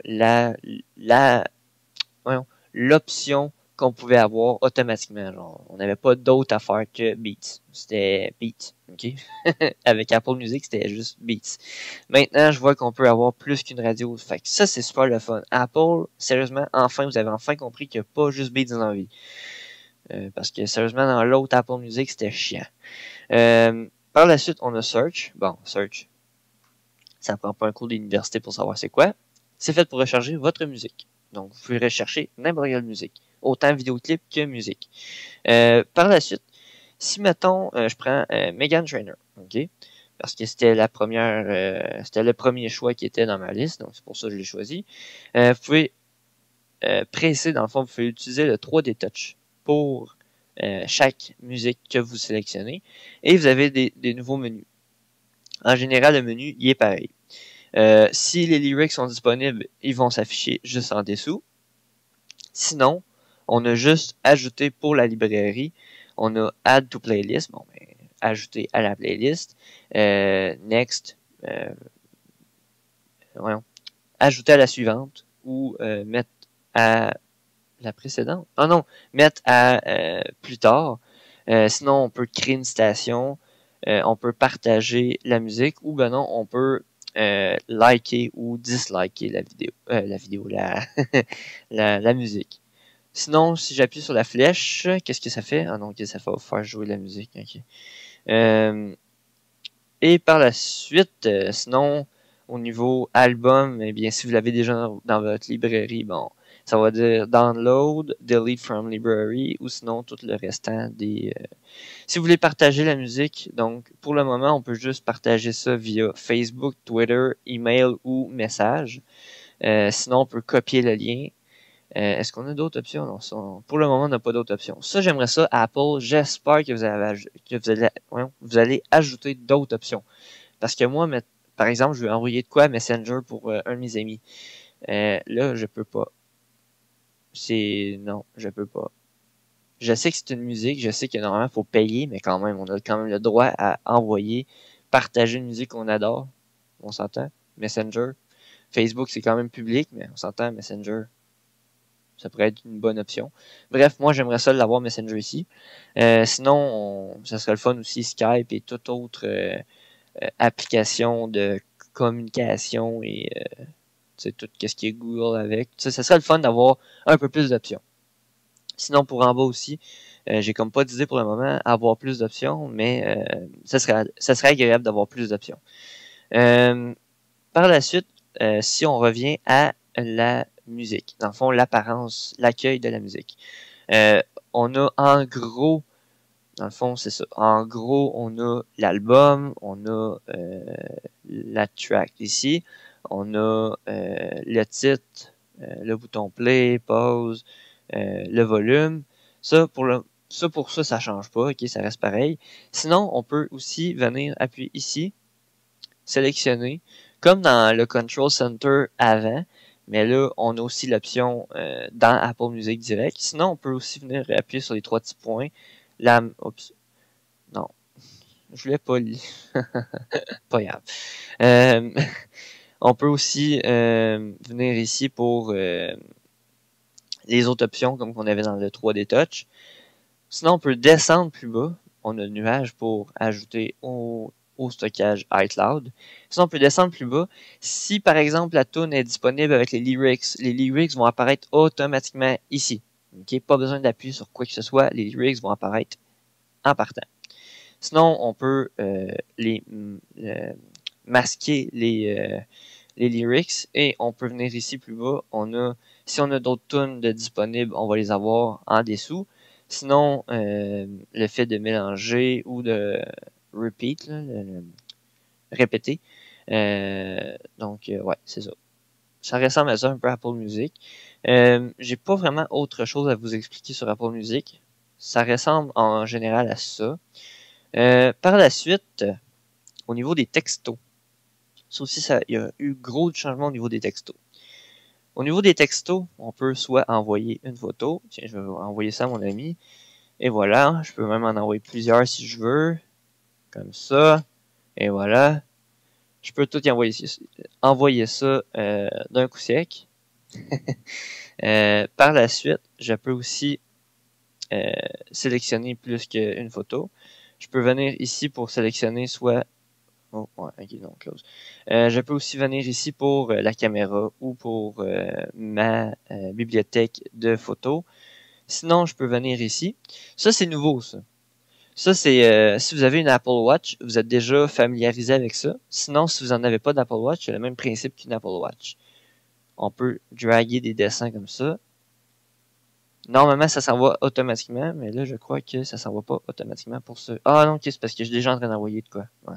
[SPEAKER 1] voyons, l'option qu'on pouvait avoir automatiquement. Genre, on n'avait pas d'autre à faire que Beats. C'était Beats, ok? Avec Apple Music, c'était juste Beats. Maintenant, je vois qu'on peut avoir plus qu'une radio. Fait que ça, c'est super le fun. Apple, sérieusement, enfin, vous avez enfin compris qu'il n'y a pas juste Beats dans la vie. Parce que sérieusement, dans l'autre Apple Music, c'était chiant. Par la suite, on a Search. Bon, Search, ça prend pas un cours d'université pour savoir c'est quoi. C'est fait pour recharger votre musique. Donc, vous pouvez rechercher n'importe quelle musique. Autant vidéoclip que musique. Par la suite, si mettons, je prends Meghan Trainor, ok? Parce que c'était la première, c'était le premier choix qui était dans ma liste, donc c'est pour ça que je l'ai choisi. Vous pouvez presser, dans le fond, vous pouvez utiliser le 3D Touch pour chaque musique que vous sélectionnez. Et vous avez des nouveaux menus. En général, le menu, il est pareil. Si les lyrics sont disponibles, ils vont s'afficher juste en dessous. Sinon, on a juste ajouté pour la librairie, on a Add to Playlist, bon, ben, ajouter à la playlist, Next, voyons, ajouter à la suivante, ou mettre à la précédente. Ah non, mettre à plus tard. Sinon, on peut créer une station, on peut partager la musique, ou ben non, on peut liker ou disliker la vidéo, la musique. Sinon, si j'appuie sur la flèche, qu'est-ce que ça fait? Ah non, ok, ça va faire jouer la musique. Okay. Et par la suite, sinon, au niveau album, eh bien, si vous l'avez déjà dans votre librairie, bon, ça va dire download, delete from library, ou sinon tout le restant des. Si vous voulez partager la musique, donc pour le moment, on peut juste partager ça via Facebook, Twitter, email ou message. Sinon, on peut copier le lien. Est-ce qu'on a d'autres options? Non, ça, pour le moment, on n'a pas d'autres options. Ça, j'aimerais ça, Apple. J'espère que vous allez ajouter d'autres options. Parce que moi, par exemple, je vais envoyer de quoi à Messenger pour un de mes amis. Là, je peux pas. Non, je peux pas. Je sais que c'est une musique, je sais que normalement, il faut payer, mais quand même, on a quand même le droit à envoyer, partager une musique qu'on adore. On s'entend? Messenger. Facebook, c'est quand même public, mais on s'entend, Messenger. Ça pourrait être une bonne option. Bref, moi, j'aimerais ça l'avoir Messenger ici. Sinon, ça serait le fun aussi Skype et toute autre application de communication et tout ce qui est Google avec. Ça serait le fun d'avoir un peu plus d'options. Sinon, pour en bas aussi, j'ai comme pas d'idée pour le moment avoir plus d'options, mais ça serait agréable d'avoir plus d'options. Par la suite, si on revient à la musique, dans le fond, l'apparence, l'accueil de la musique. On a en gros, dans le fond, c'est ça. En gros, on a l'album, on a la track ici, on a le titre, le bouton play, pause, le volume. Pour ça, ça change pas, ok, ça reste pareil. Sinon, on peut aussi venir appuyer ici, sélectionner, comme dans le Control Center avant, mais là, on a aussi l'option dans Apple Music direct. Sinon, on peut aussi venir appuyer sur les trois petits points. Oups, non, je voulais pas lire. Pas grave. On peut aussi venir ici pour les autres options, comme qu'on avait dans le 3D Touch. Sinon, on peut descendre plus bas. On a le nuage pour ajouter au au stockage iCloud. Sinon, on peut descendre plus bas. Si, par exemple, la tune est disponible avec les lyrics vont apparaître automatiquement ici. Okay? Pas besoin d'appuyer sur quoi que ce soit, les lyrics vont apparaître en partant. Sinon, on peut masquer les lyrics et on peut venir ici plus bas. Si on a d'autres tunes disponibles, on va les avoir en dessous. Sinon, le fait de mélanger ou de repeat, là, répéter. Ouais, c'est ça. Ça ressemble à ça un peu à Apple Music. J'ai pas vraiment autre chose à vous expliquer sur Apple Music. Ça ressemble en général à ça. Par la suite, au niveau des textos. Ça aussi, il y a eu gros changements au niveau des textos. Au niveau des textos, on peut soit envoyer une photo. Tiens, je vais envoyer ça à mon ami. Et voilà, je peux même en envoyer plusieurs si je veux. Comme ça. Et voilà. Je peux tout y envoyer ça d'un coup sec. Par la suite, je peux aussi sélectionner plus qu'une photo. Je peux venir ici pour sélectionner soit... Oh, ouais, ok, non, close. Je peux aussi venir ici pour la caméra ou pour ma bibliothèque de photos. Sinon, je peux venir ici. Ça, c'est nouveau, ça. Ça, c'est si vous avez une Apple Watch, vous êtes déjà familiarisé avec ça. Sinon, si vous n'en avez pas d'Apple Watch, c'est le même principe qu'une Apple Watch. On peut draguer des dessins comme ça. Normalement, ça s'envoie automatiquement, mais là, je crois que ça s'envoie pas automatiquement pour ça. Ah non, ok, c'est parce que je suis déjà en train d'envoyer de quoi. Ouais.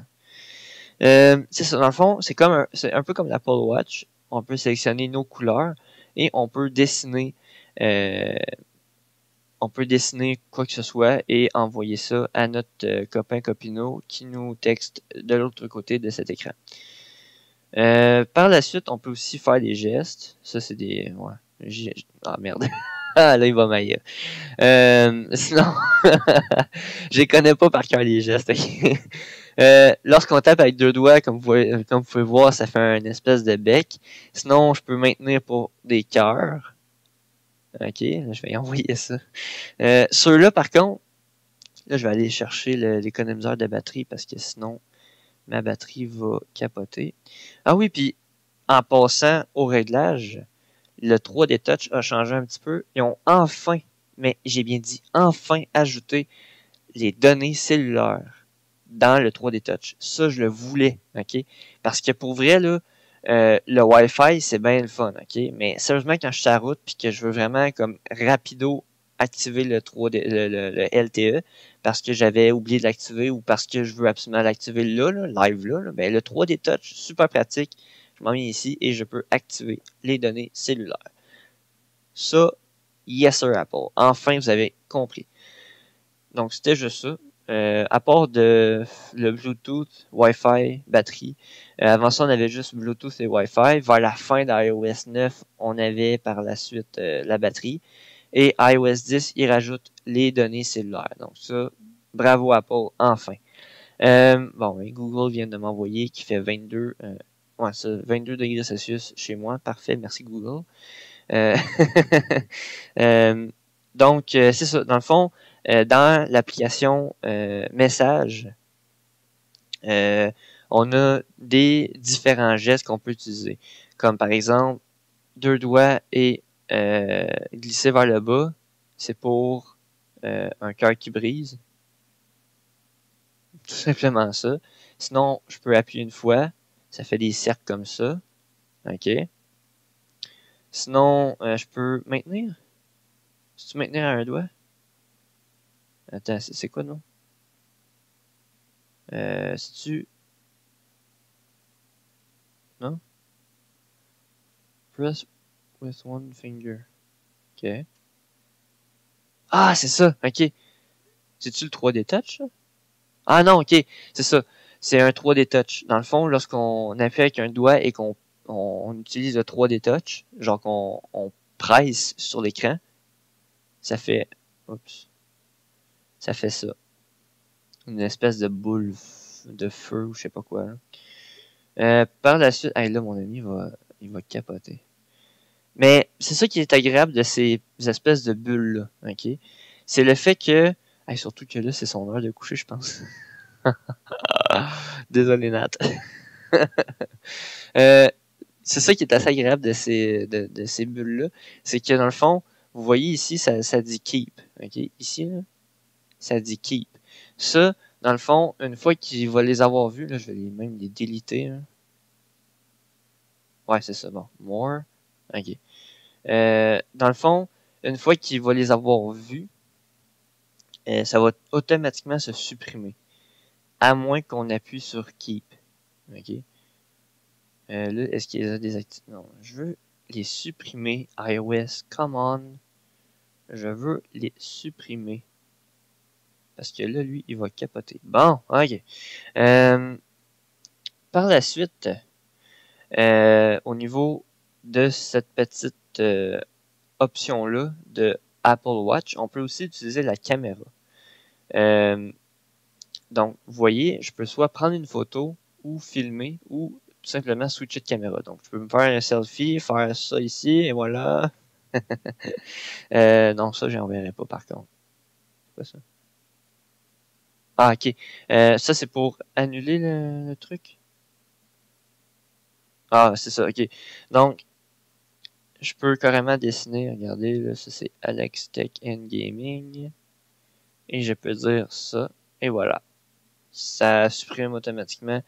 [SPEAKER 1] C'est ça, dans le fond, c'est un peu comme l'Apple Watch. On peut sélectionner nos couleurs et on peut dessiner quoi que ce soit et envoyer ça à notre copain copino qui nous texte de l'autre côté de cet écran. Par la suite, on peut aussi faire des gestes. Ça, c'est des... Ouais. Ah, merde. Ah, là, il va m'aïr. Sinon, je les connais pas par cœur, les gestes. Lorsqu'on tape avec deux doigts, comme vous pouvez voir, ça fait une espèce de bec. Sinon, je peux maintenir pour des cœurs. Ok, là, je vais y envoyer ça. Ceux-là, par contre, là, je vais aller chercher l'économiseur de batterie parce que sinon, ma batterie va capoter. Ah oui, puis en passant au réglage, le 3D Touch a changé un petit peu. Ils ont enfin, mais j'ai bien dit enfin, ajouté les données cellulaires dans le 3D Touch. Ça, je le voulais, ok? Parce que pour vrai, là, le Wi-Fi, c'est bien le fun, ok? Mais sérieusement, quand je suis sur la route puis que je veux vraiment comme rapido activer le 3D, le LTE parce que j'avais oublié de l'activer ou parce que je veux absolument l'activer là, live là, ben le 3D Touch, super pratique. Je m'en viens ici et je peux activer les données cellulaires. Ça, yes sir Apple. Enfin, vous avez compris. Donc, c'était juste ça. À part de le Bluetooth, Wi-Fi, batterie. Avant ça, on avait juste Bluetooth et Wi-Fi. Vers la fin d'iOS 9, on avait par la suite la batterie. Et iOS 10, il rajoute les données cellulaires. Donc ça, bravo Apple, enfin. Bon, Google vient de m'envoyer qui fait 22, 22 degrés Celsius chez moi. Parfait, merci Google. Donc, c'est ça. Dans le fond, dans l'application Message, on a des différents gestes qu'on peut utiliser. Comme par exemple, deux doigts et glisser vers le bas. C'est pour un cœur qui brise. Tout simplement ça. Sinon, je peux appuyer une fois. Ça fait des cercles comme ça. OK. Sinon, je peux maintenir. Si tu maintenir à un doigt. Attends, c'est quoi non? Si tu... Non? Press with one finger. OK. Ah, c'est ça. OK. C'est-tu le 3D Touch, ça? Ah non, OK. C'est ça. C'est un 3D Touch. Dans le fond, lorsqu'on appuie avec un doigt et qu'on utilise le 3D Touch, genre qu'on presse sur l'écran, ça fait... Oups. Ça fait ça. Une espèce de boule de feu ou je sais pas quoi. Par la suite... Hey, là, mon ami, il va capoter. Mais c'est ça qui est agréable de ces espèces de bulles-là, ok? C'est le fait que... Hey, surtout que là, c'est son heure de coucher, je pense. Désolé, Nat. Euh, c'est ça qui est assez agréable de ces bulles-là. C'est que dans le fond, vous voyez ici, ça dit keep. OK? Ici, là, ça dit keep. Ça, dans le fond, une fois qu'il va les avoir vus, là, je vais même les déliter. Là. Ouais, c'est ça. Bon. More. OK. Dans le fond, une fois qu'il va les avoir vus, ça va automatiquement se supprimer. À moins qu'on appuie sur keep. OK? Là, est-ce qu'il les a désactivés? Non, je veux les supprimer. iOS, come on. Je veux les supprimer. Parce que là, lui, il va capoter. Bon, ok. Par la suite, au niveau de cette petite option-là de Apple Watch, on peut aussi utiliser la caméra. Donc, vous voyez, je peux soit prendre une photo ou filmer ou tout simplement switcher de caméra. Donc, je peux me faire un selfie, faire ça ici, et voilà. Non, ça, j'en verrai pas par contre. C'est quoi ça? Ah, ok. Ça, c'est pour annuler le truc? Ah, c'est ça, ok. Donc, je peux carrément dessiner, regardez, là, ça c'est Alex Tech and Gaming. Et je peux dire ça, et voilà. Ça supprime automatiquement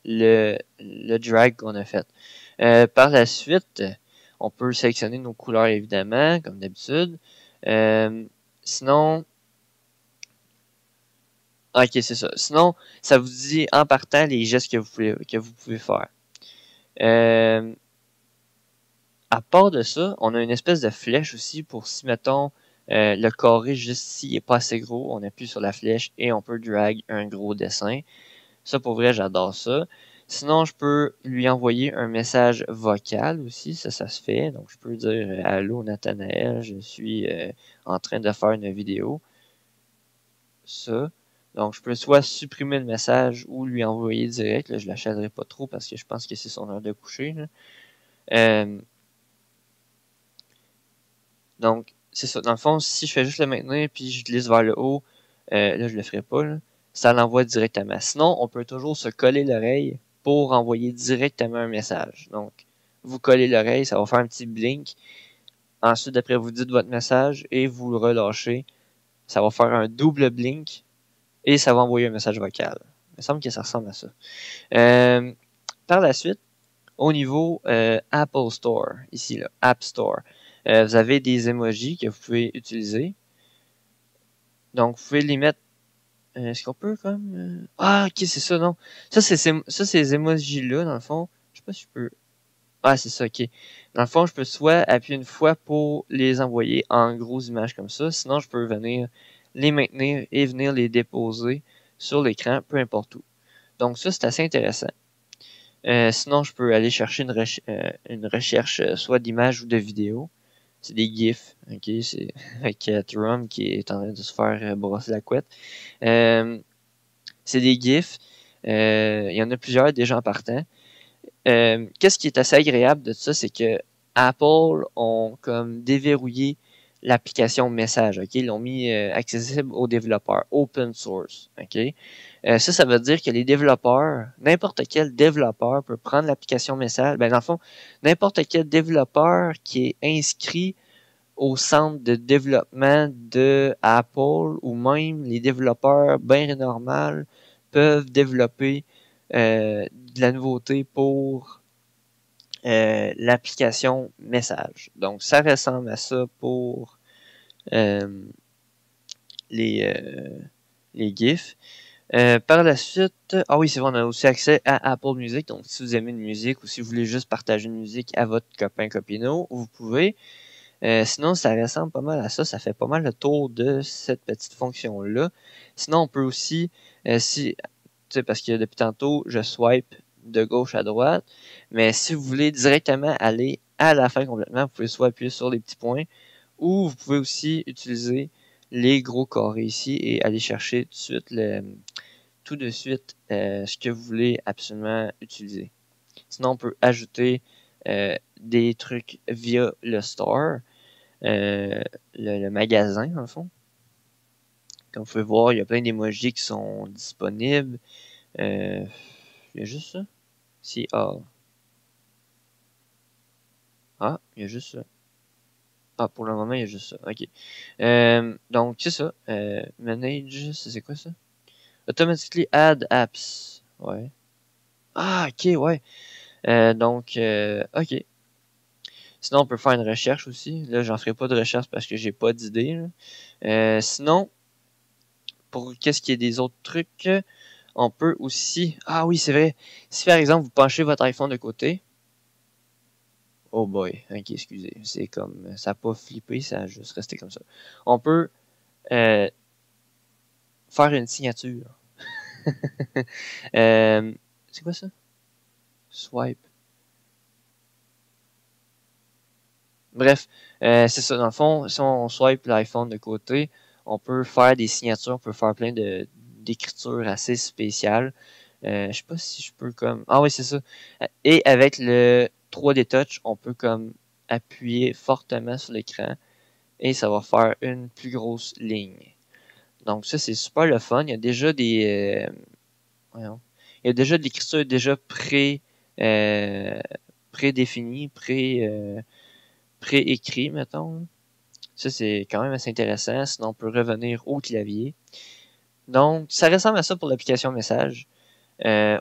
[SPEAKER 1] le drag qu'on a fait. Par la suite, on peut sélectionner nos couleurs évidemment, comme d'habitude. Sinon, ok, c'est ça. Sinon, ça vous dit en partant les gestes que vous pouvez faire. À part de ça, on a une espèce de flèche aussi pour si, mettons, le carré juste ici est pas assez gros, on appuie sur la flèche et on peut drag un gros dessin. Ça, pour vrai, j'adore ça. Sinon, je peux lui envoyer un message vocal aussi, ça se fait. Donc, je peux dire Allô Nathanaël, je suis en train de faire une vidéo. Ça. Donc, je peux soit supprimer le message ou lui envoyer direct. Là, je ne l'achèterai pas trop parce que je pense que c'est son heure de coucher. Donc, c'est ça. Dans le fond, si je fais juste le maintenir puis je glisse vers le haut, là, je le ferai pas, là, ça l'envoie directement. Sinon, on peut toujours se coller l'oreille pour envoyer directement un message. Donc, vous collez l'oreille, ça va faire un petit blink. Ensuite, après, vous dites votre message et vous le relâchez. Ça va faire un double blink et ça va envoyer un message vocal. Il me semble que ça ressemble à ça. Par la suite, au niveau Apple Store, ici, là, App Store, vous avez des emojis que vous pouvez utiliser. Donc, vous pouvez les mettre. Est-ce qu'on peut comme. Ah, ok, c'est ça, non. Ça, c'est ces emojis-là, dans le fond. Je sais pas si je peux. Ah, c'est ça, ok. Dans le fond, je peux soit appuyer une fois pour les envoyer en grosses images comme ça. Sinon, je peux venir les maintenir et venir les déposer sur l'écran, peu importe où. Donc, ça, c'est assez intéressant. Sinon, je peux aller chercher une recherche soit d'images ou de vidéos. C'est des GIFs, ok? C'est avec Trum qui est en train de se faire brosser la couette. C'est des GIFs. Il y en a plusieurs déjà en partant. Qu'est-ce qui est assez agréable de ça, c'est que Apple ont comme déverrouillé l'application message, ok? Ils l'ont mis accessible aux développeurs, open source, ok? Ça veut dire que les développeurs, n'importe quel développeur peut prendre l'application message. Ben, dans le fond, n'importe quel développeur qui est inscrit au centre de développement de Apple ou même les développeurs bien normaux peuvent développer de la nouveauté pour l'application message. Donc, ça ressemble à ça pour euh, les GIFs. Par la suite, ah oui, c'est vrai, on a aussi accès à Apple Music. Donc, si vous aimez une musique ou si vous voulez juste partager une musique à votre copain, copino, vous pouvez. Sinon, ça ressemble pas mal à ça. Ça fait pas mal le tour de cette petite fonction-là. Sinon, on peut aussi, si, tu sais, parce que depuis tantôt, je swipe de gauche à droite. Mais si vous voulez directement aller à la fin complètement, vous pouvez soit appuyer sur les petits points ou vous pouvez aussi utiliser les gros carrés ici et aller chercher tout de suite ce que vous voulez absolument utiliser. Sinon, on peut ajouter des trucs via le store, le magasin, dans le fond. Comme vous pouvez voir, il y a plein d'émojis qui sont disponibles. Il y a juste ça. Si all. Ah, il y a juste ça. Ah, pour le moment, il y a juste ça. OK. Donc, c'est ça. Manage, c'est quoi ça? Automatically add apps. Ouais. Ah, OK, ouais. OK. Sinon, on peut faire une recherche aussi. Là, j'en ferai pas de recherche parce que j'ai pas d'idée. Sinon, pour qu'est-ce qui est des autres trucs, on peut aussi... Ah oui, c'est vrai. Si par exemple, vous penchez votre iPhone de côté... Oh boy, ok, excusez. C'est comme... Ça n'a pas flippé, ça a juste resté comme ça. On peut euh, faire une signature. C'est quoi ça? Swipe. Bref, c'est ça. Dans le fond, si on swipe l'iPhone de côté, on peut faire des signatures, on peut faire plein d'écritures assez spéciales. Je sais pas si je peux comme... Ah oui, c'est ça. Et avec le 3D Touch, on peut comme appuyer fortement sur l'écran et ça va faire une plus grosse ligne. Donc ça, c'est super le fun. Il y a déjà des... voyons. Il y a déjà de l'écriture déjà euh, prédéfinie, préécrit, mettons. Ça, c'est quand même assez intéressant. Sinon, on peut revenir au clavier. Donc, ça ressemble à ça pour l'application message.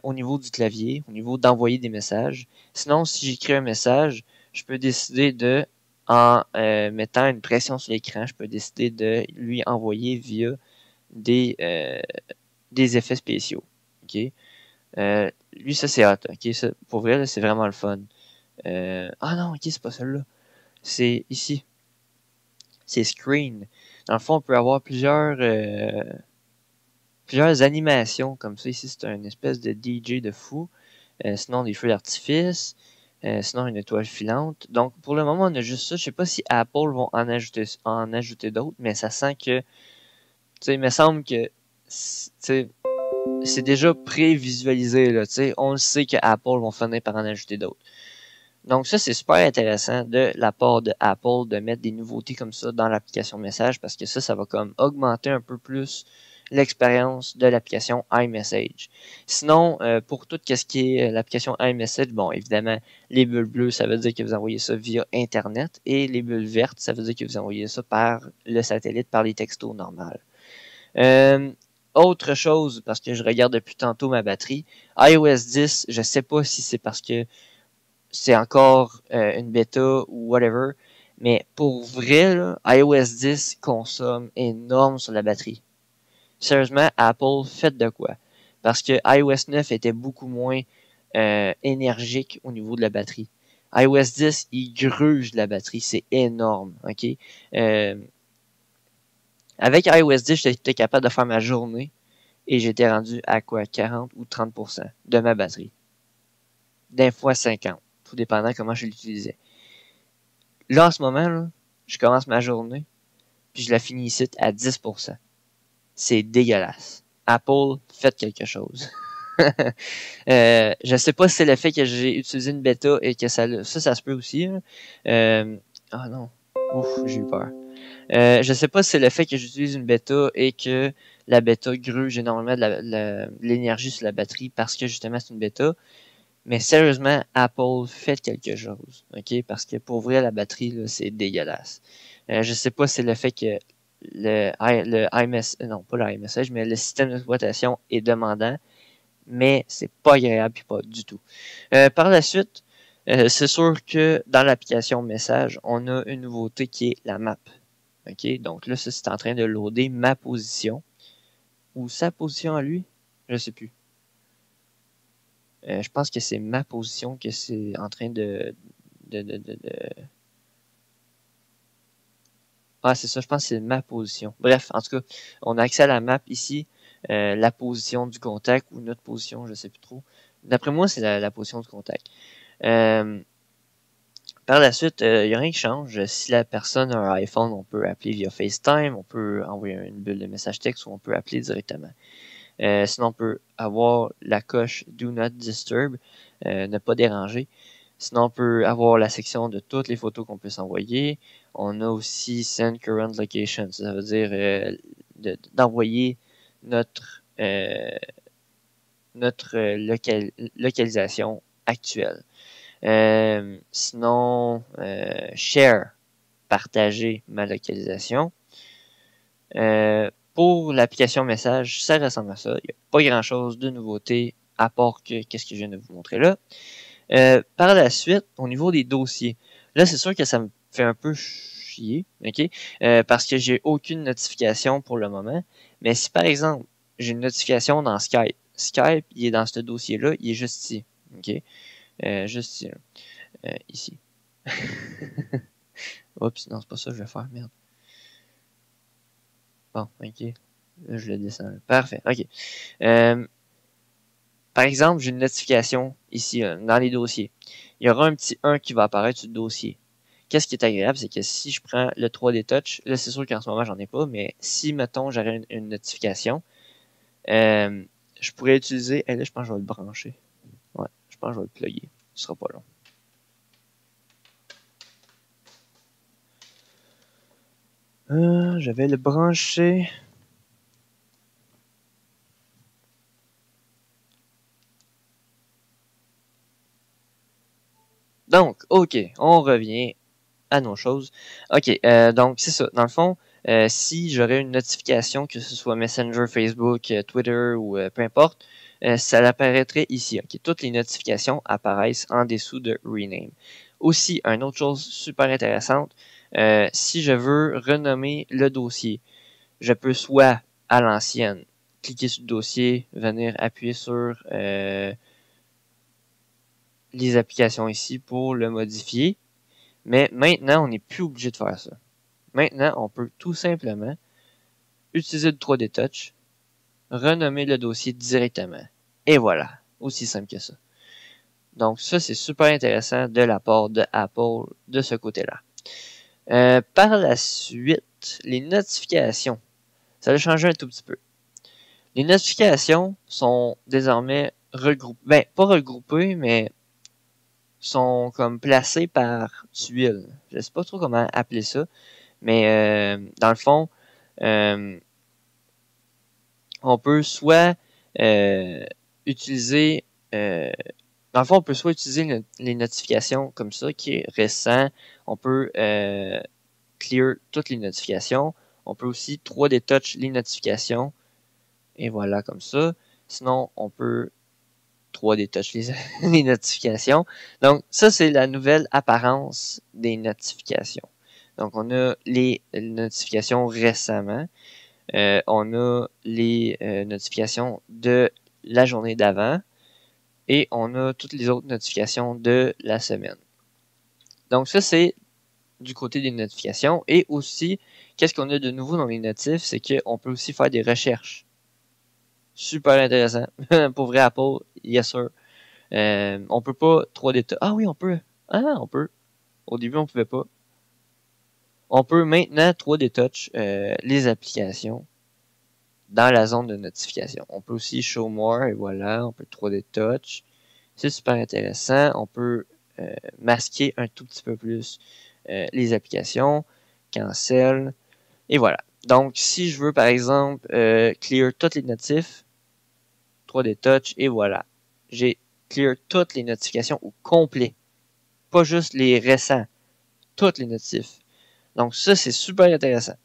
[SPEAKER 1] Au niveau du clavier, au niveau d'envoyer des messages. Sinon, si j'écris un message, je peux décider de, en mettant une pression sur l'écran, je peux décider de lui envoyer via des, euh, des effets spéciaux. OK? Lui, ça, c'est hot. OK? Ça, pour vrai, c'est vraiment le fun. Ah non, OK, c'est pas celui-là. C'est ici. C'est Screen. Dans le fond, on peut avoir plusieurs animations comme ça. Ici, c'est une espèce de DJ de fou. Sinon, des feux d'artifice. Sinon, une étoile filante. Donc, pour le moment, on a juste ça. Je sais pas si Apple vont en ajouter d'autres, mais ça sent que, tu sais, il me semble que, c'est déjà prévisualisé, là, tu sais. On le sait que Apple vont finir par en ajouter d'autres. Donc, ça, c'est super intéressant de la part de Apple de mettre des nouveautés comme ça dans l'application message parce que ça va comme augmenter un peu plus l'expérience de l'application iMessage. Sinon, pour tout ce qui est l'application iMessage, bon, évidemment, les bulles bleues, ça veut dire que vous envoyez ça via Internet et les bulles vertes, ça veut dire que vous envoyez ça par le satellite, par les textos normales. Euh, Autre chose, parce que je regarde depuis tantôt ma batterie, iOS 10, je sais pas si c'est parce que c'est encore une bêta ou whatever, mais pour vrai, là, iOS 10 consomme énorme sur la batterie. Sérieusement, Apple, faites de quoi? Parce que iOS 9 était beaucoup moins énergique au niveau de la batterie. iOS 10, il gruge la batterie, c'est énorme, ok? Euh, Avec iOS 10, j'étais capable de faire ma journée et j'étais rendu à quoi? 40 ou 30% de ma batterie. D'un fois 50, tout dépendant comment je l'utilisais. Là, en ce moment, là, je commence ma journée, puis je la finis ici à 10%. C'est dégueulasse. Apple, faites quelque chose. Je sais pas si c'est le fait que j'ai utilisé une bêta et que ça se peut aussi. Ah non. Ouf, j'ai eu peur. Je sais pas si c'est le fait que j'utilise une bêta et que la bêta gruge énormément de l'énergie sur la batterie parce que justement c'est une bêta. Mais sérieusement, Apple, faites quelque chose, ok? Parce que pour vrai, la batterie, là, c'est dégueulasse. Je sais pas si c'est le fait que le iMessage, non, pas le iMessage, mais le système d'exploitation est demandant, mais c'est pas agréable, puis pas du tout. Par la suite, c'est sûr que dans l'application Message, on a une nouveauté qui est la map. Ok? Donc là, ça, c'est en train de loader ma position. Ou sa position à lui, je sais plus. Je pense que c'est ma position que c'est en train de... Ah, c'est ça, je pense que c'est ma position. Bref, en tout cas, on a accès à la map ici, la position du contact ou notre position, je sais plus trop. D'après moi, c'est la position du contact. Euh, Par la suite, il n'y a rien qui change. Si la personne a un iPhone, on peut appeler via FaceTime, on peut envoyer une bulle de message texte ou on peut appeler directement. Sinon, on peut avoir la coche Do Not Disturb, ne pas déranger. Sinon, on peut avoir la section de toutes les photos qu'on peut s'envoyer. On a aussi Send Current Location. Ça veut dire d'envoyer notre notre localisation actuelle. Sinon, share, partager ma localisation. Pour l'application message, ça ressemble à ça. Il n'y a pas grand-chose de nouveauté à part que qu'est-ce que je viens de vous montrer là. Par la suite, au niveau des dossiers, là, c'est sûr que ça me fait un peu chier, ok? Parce que j'ai aucune notification pour le moment. Mais si, par exemple, j'ai une notification dans Skype, Skype, il est dans ce dossier-là, il est juste ici, ok? Juste ici, ici. Oups, non, c'est pas ça que je vais faire, merde. Bon, ok. Là, je le descends. Parfait, ok. Par exemple, j'ai une notification ici, dans les dossiers. Il y aura un petit 1 qui va apparaître sur le dossier. Qu'est-ce qui est agréable, c'est que si je prends le 3D Touch, là, c'est sûr qu'en ce moment, j'en ai pas, mais si, mettons, j'aurais une notification, je pourrais utiliser... là, je pense que je vais le brancher. Ouais, je pense que je vais le plugger. Ce sera pas long. Je vais le brancher. Donc, ok, on revient à nos choses. Ok, donc c'est ça. Dans le fond, si j'aurais une notification, que ce soit Messenger, Facebook, Twitter ou peu importe, ça apparaîtrait ici. Ok, toutes les notifications apparaissent en dessous de Rename. Aussi, une autre chose super intéressante, si je veux renommer le dossier, je peux soit à l'ancienne cliquer sur le dossier, venir appuyer sur les applications ici pour le modifier. Mais maintenant, on n'est plus obligé de faire ça. Maintenant, on peut tout simplement utiliser le 3D Touch, renommer le dossier directement. Et voilà, aussi simple que ça. Donc ça, c'est super intéressant de la part de Apple de ce côté-là. Par la suite, les notifications. Ça a changé un tout petit peu. Les notifications sont désormais regroupées. Ben, pas regroupées, mais sont comme placées par tuiles. Je sais pas trop comment appeler ça. Mais dans le fond, on peut soit utiliser dans le fond, on peut soit utiliser les notifications comme ça, qui est récent. On peut clear toutes les notifications. On peut aussi 3D touch les notifications. Et voilà, comme ça. Sinon, on peut 3D touch les notifications. Donc, ça, c'est la nouvelle apparence des notifications. Donc, on a les notifications récemment. On a les notifications de la journée d'avant. Et on a toutes les autres notifications de la semaine. Donc, ça, c'est du côté des notifications. Et aussi, qu'est-ce qu'on a de nouveau dans les notifs? C'est qu'on peut aussi faire des recherches. Super intéressant. Pour vrai, Apple, yes sir. On peut pas 3D touch. Ah oui, on peut. Ah, on peut. Au début, on pouvait pas. On peut maintenant 3D touch les applications dans la zone de notification. On peut aussi show more et voilà, on peut 3D touch. C'est super intéressant. On peut masquer un tout petit peu plus les applications, cancel et voilà. Donc, si je veux par exemple clear toutes les notifs, 3D touch et voilà. J'ai clear toutes les notifications au complet. Pas juste les récents. Toutes les notifs. Donc ça, c'est super intéressant.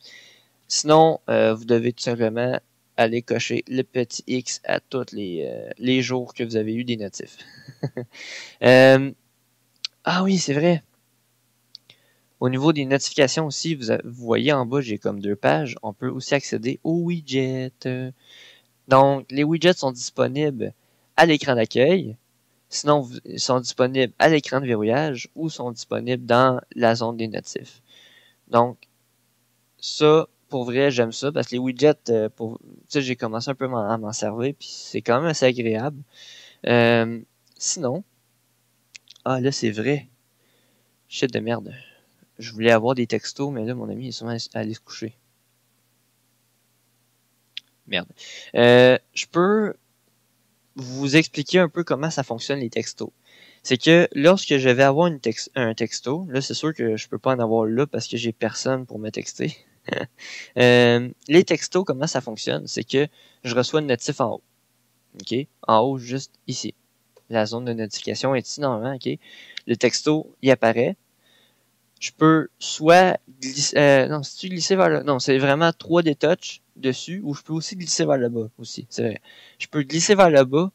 [SPEAKER 1] Sinon, vous devez tout simplement aller cocher le petit X à tous les jours que vous avez eu des notifs. Ah oui, c'est vrai. Au niveau des notifications aussi, vous voyez en bas, j'ai comme 2 pages. On peut aussi accéder aux widgets. Donc, les widgets sont disponibles à l'écran d'accueil. Sinon, ils sont disponibles à l'écran de verrouillage ou sont disponibles dans la zone des notifs. Donc, ça, pour vrai, j'aime ça parce que les widgets, j'ai commencé un peu à m'en servir puis c'est quand même assez agréable. Sinon, ah là, c'est vrai. Shit de merde. Je voulais avoir des textos, mais là, mon ami est sûrement allé se coucher. Merde. Je peux vous expliquer un peu comment ça fonctionne les textos. C'est que lorsque je vais avoir un texto, là, c'est sûr que je peux pas en avoir là parce que j'ai personne pour me texter. Les textos, comment ça fonctionne? C'est que je reçois une notif en haut. OK? En haut, juste ici. La zone de notification est ici normalement, OK? Le texto, il apparaît. Je peux soit glisser, non, si tu glisser vers le, non, c'est vraiment 3D touch dessus, ou je peux aussi glisser vers le bas aussi, c'est vrai. Je peux glisser vers le bas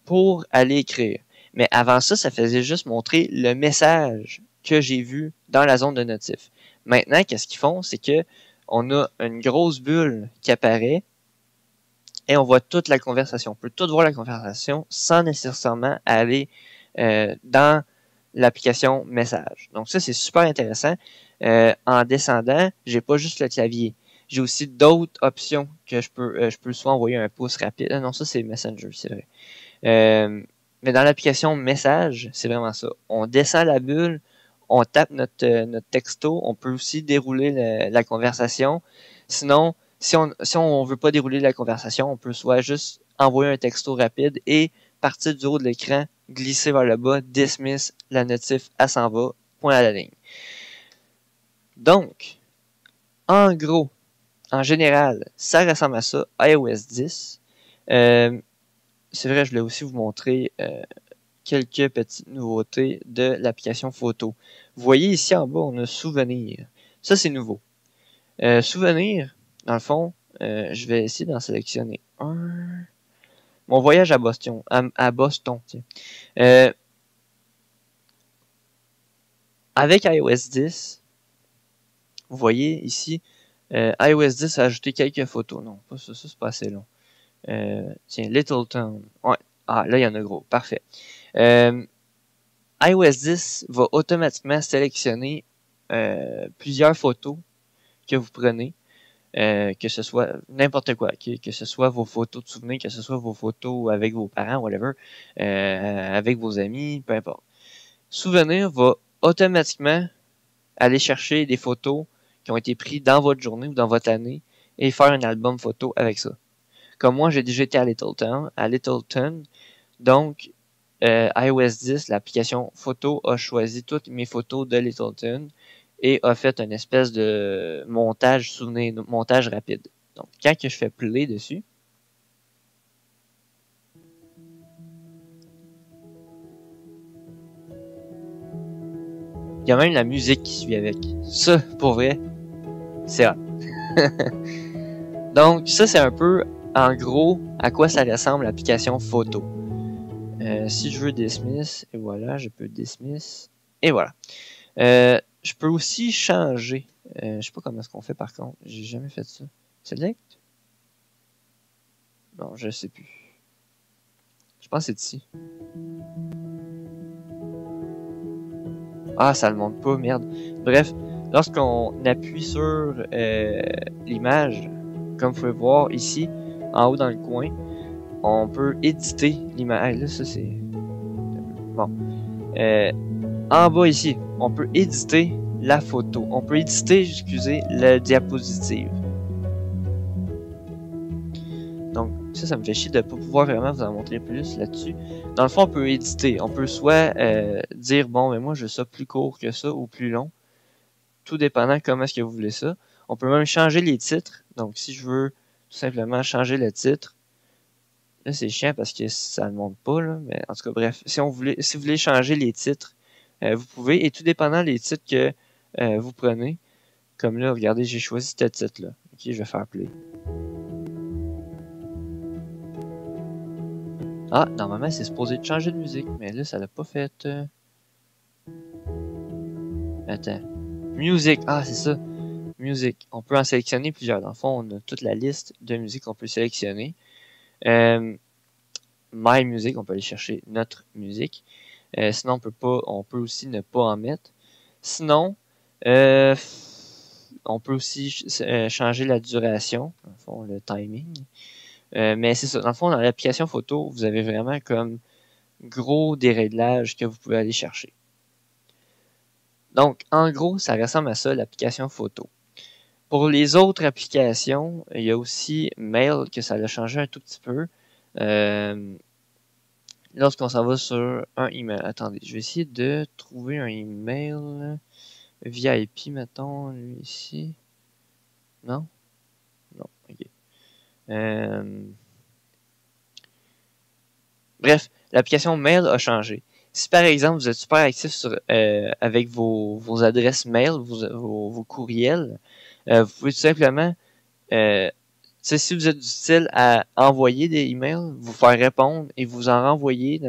[SPEAKER 1] pour aller écrire. Mais avant ça, ça faisait juste montrer le message que j'ai vu dans la zone de notif. Maintenant, qu'est-ce qu'ils font? C'est que on a une grosse bulle qui apparaît et on voit toute la conversation. On peut tout voir la conversation sans nécessairement aller dans l'application message. Donc ça, c'est super intéressant. En descendant, j'ai pas juste le clavier. J'ai aussi d'autres options que je peux soit envoyer un pouce rapide. Non, ça c'est Messenger, c'est vrai. Mais dans l'application message, c'est vraiment ça. On descend la bulle, on tape notre texto, on peut aussi dérouler la conversation. Sinon, si on veut pas dérouler la conversation, on peut soit juste envoyer un texto rapide et partir du haut de l'écran, glisser vers le bas, dismiss, la notif, elle s'en va, point à la ligne. Donc, en gros, en général, ça ressemble à ça, iOS 10. C'est vrai, je voulais aussi vous montrer quelques petites nouveautés de l'application photo. Vous voyez ici en bas, on a souvenir. Ça, c'est nouveau. Souvenir, dans le fond, je vais essayer d'en sélectionner un. Mon voyage à Boston. À Boston, tiens. Avec iOS 10, vous voyez ici, iOS 10 a ajouté quelques photos. Non, pas ça, ça c'est pas assez long. Tiens, Littleton. Ouais. Ah, là, il y en a gros. Parfait. iOS 10 va automatiquement sélectionner plusieurs photos que vous prenez, que ce soit n'importe quoi, que ce soit vos photos de souvenirs, que ce soit vos photos avec vos parents, whatever, avec vos amis, peu importe. Souvenir va automatiquement aller chercher des photos qui ont été prises dans votre journée ou dans votre année et faire un album photo avec ça. Comme moi, j'ai déjà été à Littleton, donc iOS 10, l'application photo a choisi toutes mes photos de Littleton et a fait une espèce de montage souvenir, montage rapide. Donc, quand que je fais play dessus, il y a même la musique qui suit avec. Ça, pour vrai, c'est hot. Donc, ça, c'est un peu, en gros, à quoi ça ressemble l'application photo. Si je veux dismiss, et voilà, je peux dismiss, et voilà. Je peux aussi changer. Je sais pas comment est-ce qu'on fait par contre. J'ai jamais fait ça. Select? Non, je sais plus. Je pense que c'est ici. Ah, ça le montre pas, merde. Bref, lorsqu'on appuie sur l'image, comme vous pouvez voir ici, en haut dans le coin, on peut éditer l'image. Là, ça c'est... Bon. En bas ici, on peut éditer la photo. On peut éditer, excusez, la diapositive. Donc, ça me fait chier de ne pas pouvoir vraiment vous en montrer plus là-dessus. Dans le fond, on peut éditer. On peut soit dire, bon, mais moi, je veux ça plus court que ça ou plus long. Tout dépendant comment est-ce que vous voulez ça. On peut même changer les titres. Donc, si je veux tout simplement changer le titre, là, c'est chiant parce que ça ne monte pas, là. Mais en tout cas, bref, si vous voulez changer les titres, vous pouvez. Et tout dépendant des titres que vous prenez, comme là, regardez, j'ai choisi ce titre-là. Ok, je vais faire play. Ah, normalement, c'est supposé changer de musique, mais là, ça l'a pas fait. Attends. Music. Ah, c'est ça. Music. On peut en sélectionner plusieurs. Dans le fond, on a toute la liste de musique qu'on peut sélectionner. My Music, on peut aller chercher notre musique. Sinon, on peut aussi ne pas en mettre. Sinon, on peut aussi changer la duration, dans le fond, le timing. Mais c'est ça. Dans le fond, dans l'application photo, vous avez vraiment comme gros déréglages que vous pouvez aller chercher. Donc, en gros, ça ressemble à ça, l'application photo. Pour les autres applications, il y a aussi Mail, que ça a changé un tout petit peu. Lorsqu'on s'en va sur un email. Attendez, je vais essayer de trouver un email VIP, mettons, lui ici. Non? Non, ok. Bref, l'application Mail a changé. Si par exemple vous êtes super actif avec vos adresses mail, vos courriels, vous pouvez tout simplement, si vous êtes du style à envoyer des emails, vous faire répondre et vous en renvoyer,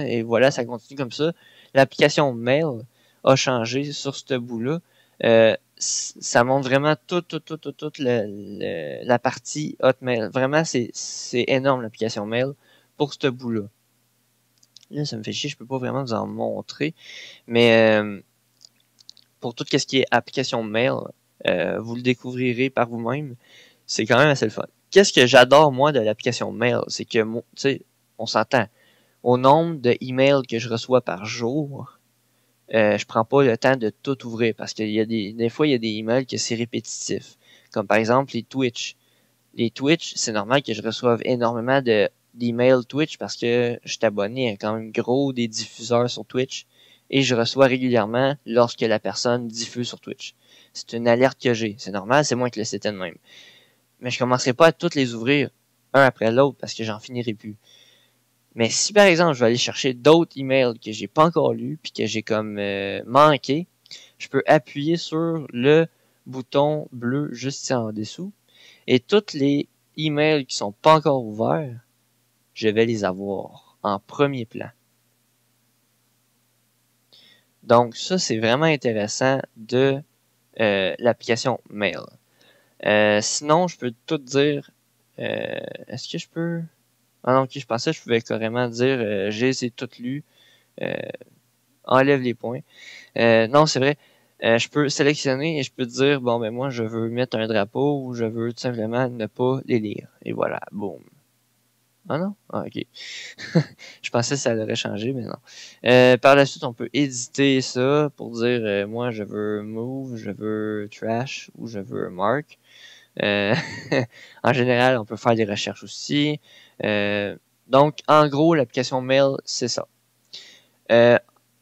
[SPEAKER 1] et voilà, ça continue comme ça. L'application Mail a changé sur ce bout-là. Ça montre vraiment toute la partie Hotmail. Vraiment, c'est énorme l'application Mail pour ce bout-là. Là, ça me fait chier, je peux pas vraiment vous en montrer. Mais pour tout ce qui est application Mail, vous le découvrirez par vous-même. C'est quand même assez le fun. Qu'est-ce que j'adore, moi, de l'application Mail? C'est que, tu sais, on s'entend. Au nombre de emails que je reçois par jour, je prends pas le temps de tout ouvrir parce qu'il y a des fois, il y a des emails que c'est répétitif. Comme par exemple les Twitch. Les Twitch, c'est normal que je reçoive énormément d'emails Twitch parce que je suis abonné à quand même gros des diffuseurs sur Twitch et je reçois régulièrement lorsque la personne diffuse sur Twitch. C'est une alerte que j'ai. C'est normal, c'est moi qui le sais de même. Mais je commencerai pas à toutes les ouvrir un après l'autre parce que j'en finirai plus. Mais si par exemple je vais aller chercher d'autres emails que j'ai pas encore lus puis que j'ai comme manqué, je peux appuyer sur le bouton bleu juste ici en dessous et toutes les emails qui sont pas encore ouverts, je vais les avoir en premier plan. Donc ça c'est vraiment intéressant de l'application Mail. Sinon je peux tout dire. Est-ce que je peux... Ah non, ok, je pensais que je pouvais carrément dire j'ai essayé tout lu, enlève les points. Non, c'est vrai. Je peux sélectionner et je peux dire bon ben moi je veux mettre un drapeau ou je veux tout simplement ne pas les lire. Et voilà, boum. Ah non? Ah ok. Je pensais que ça aurait changé, mais non. Par la suite, on peut éditer ça pour dire moi je veux move, je veux trash ou je veux mark. Euh, en général, on peut faire des recherches aussi. Donc, en gros, l'application Mail, c'est ça.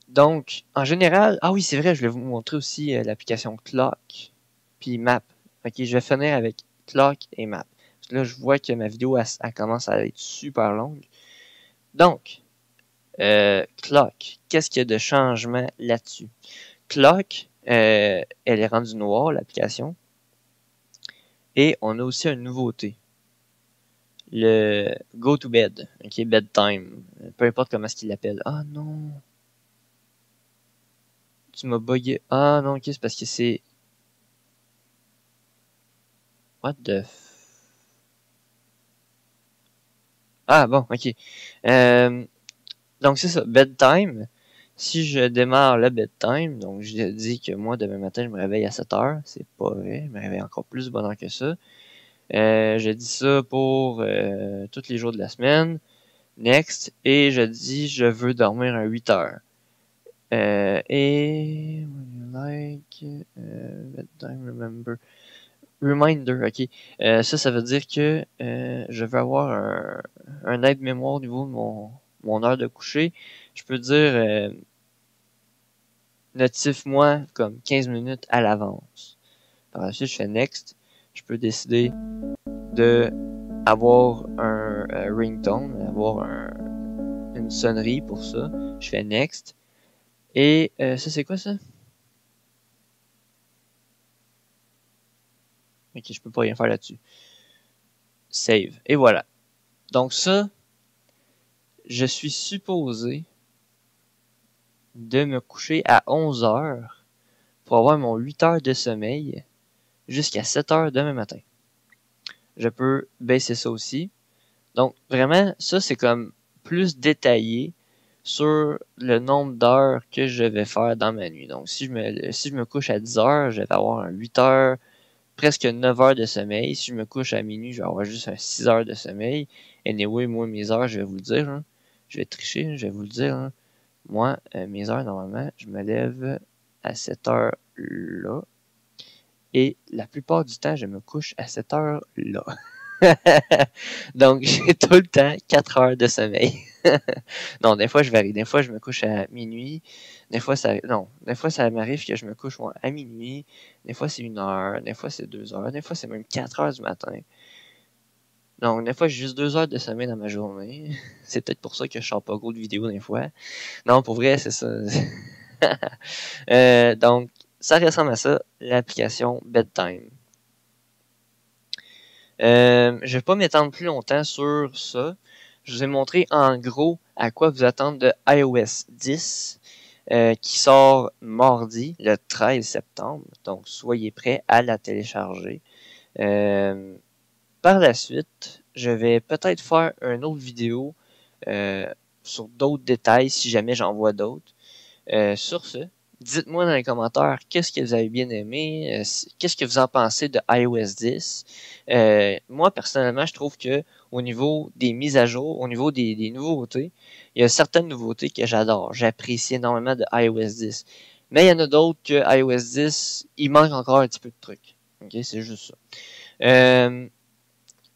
[SPEAKER 1] Donc, en général, ah oui, c'est vrai, je vais vous montrer aussi l'application Clock puis Map. Ok, je vais finir avec Clock et Map. Parce que là, je vois que ma vidéo, elle commence à être super longue. Donc, Clock, qu'est-ce qu'il y a de changement là-dessus? Clock, elle est rendue noire, l'application. Et on a aussi une nouveauté. Le go to bed, ok, bedtime, peu importe comment est-ce qu'il l'appelle. Ah non, tu m'as bugué. Ah non, ok, c'est parce que c'est... What the... Ah bon, ok. Donc c'est ça, bedtime. Si je démarre le bedtime, donc je dis que moi, demain matin, je me réveille à 7 heures. C'est pas vrai, je me réveille encore plus de bonne heure que ça. Je dis ça pour tous les jours de la semaine. Next. Et je dis, je veux dormir à 8 heures. Et like bedtime remember reminder, ok. Ça veut dire que je veux avoir un aide-mémoire au niveau de mon heure de coucher. Je peux dire notifie-moi comme 15 minutes à l'avance. Par la suite, je fais next. Je peux décider de avoir un ringtone, avoir une sonnerie pour ça. Je fais next. Et ça, c'est quoi ça? Ok, je peux pas rien faire là-dessus. Save. Et voilà. Donc ça, je suis supposé de me coucher à 11 heures pour avoir mon 8 heures de sommeil jusqu'à 7 heures demain matin. Je peux baisser ça aussi. Donc vraiment, ça c'est comme plus détaillé sur le nombre d'heures que je vais faire dans ma nuit. Donc si je me couche à 10 heures, je vais avoir un 8 heures, presque 9 heures de sommeil. Si je me couche à minuit, je vais avoir juste un 6 heures de sommeil. Anyway, moi, mes heures, je vais vous le dire. Hein. Je vais tricher, je vais vous le dire. Hein. Moi, mes heures, normalement, je me lève à cette heure-là. Et la plupart du temps, je me couche à cette heure-là. Donc, j'ai tout le temps 4 heures de sommeil. Non, des fois, je varie. Des fois, je me couche à minuit. Des fois, ça m'arrive que je me couche à minuit. Des fois, c'est 1 heure. Des fois, c'est 2 heures. Des fois, c'est même 4 heures du matin. Donc, des fois, j'ai juste 2 heures de sommeil dans ma journée. C'est peut-être pour ça que je sors pas gros de vidéos des fois. Non, pour vrai, c'est ça. Donc, ça ressemble à ça, l'application Bedtime. Je vais pas m'étendre plus longtemps sur ça. Je vous ai montré en gros à quoi vous attendre de iOS 10 qui sort mardi, le 13 septembre. Donc, soyez prêts à la télécharger. Par la suite, je vais peut-être faire une autre vidéo sur d'autres détails si jamais j'en vois d'autres. Sur ce, dites-moi dans les commentaires qu'est-ce que vous avez bien aimé, qu'est-ce que vous en pensez de iOS 10. Moi, personnellement, je trouve que au niveau des mises à jour, au niveau des nouveautés, il y a certaines nouveautés que j'adore. J'apprécie énormément de iOS 10. Mais il y en a d'autres que iOS 10, il manque encore un petit peu de trucs. Ok, c'est juste ça.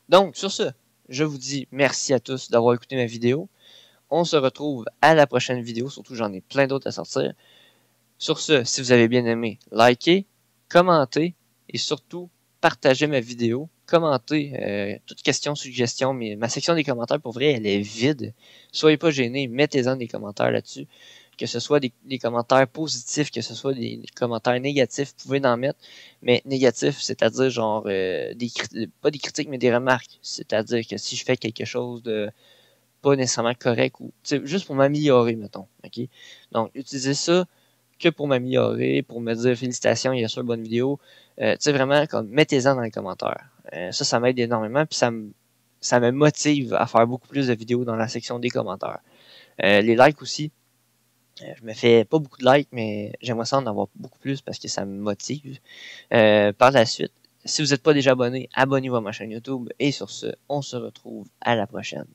[SPEAKER 1] Donc, sur ce, je vous dis merci à tous d'avoir écouté ma vidéo. On se retrouve à la prochaine vidéo, surtout j'en ai plein d'autres à sortir. Sur ce, si vous avez bien aimé, likez, commentez et surtout partagez ma vidéo. Commentez, toute question, suggestion, mais ma section des commentaires, pour vrai, elle est vide. Soyez pas gênés, mettez-en des commentaires là-dessus. Que ce soit des commentaires positifs, que ce soit des commentaires négatifs, vous pouvez en mettre. Mais négatifs, c'est-à-dire genre pas des critiques, mais des remarques. C'est-à-dire que si je fais quelque chose de pas nécessairement correct ou juste pour m'améliorer, mettons. OK? Donc, utilisez ça que pour m'améliorer, pour me dire félicitations, il y a ça une bonne vidéo. Tu sais, vraiment, comme mettez-en dans les commentaires. Ça m'aide énormément, puis ça me motive à faire beaucoup plus de vidéos dans la section des commentaires. Les likes aussi. Je me fais pas beaucoup de likes, mais j'aimerais ça en avoir beaucoup plus parce que ça me motive. Par la suite, si vous n'êtes pas déjà abonné, abonnez-vous à ma chaîne YouTube. Et sur ce, on se retrouve à la prochaine.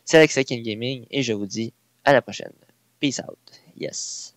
[SPEAKER 1] C'est Alex Gaming et je vous dis à la prochaine. Peace out. Yes.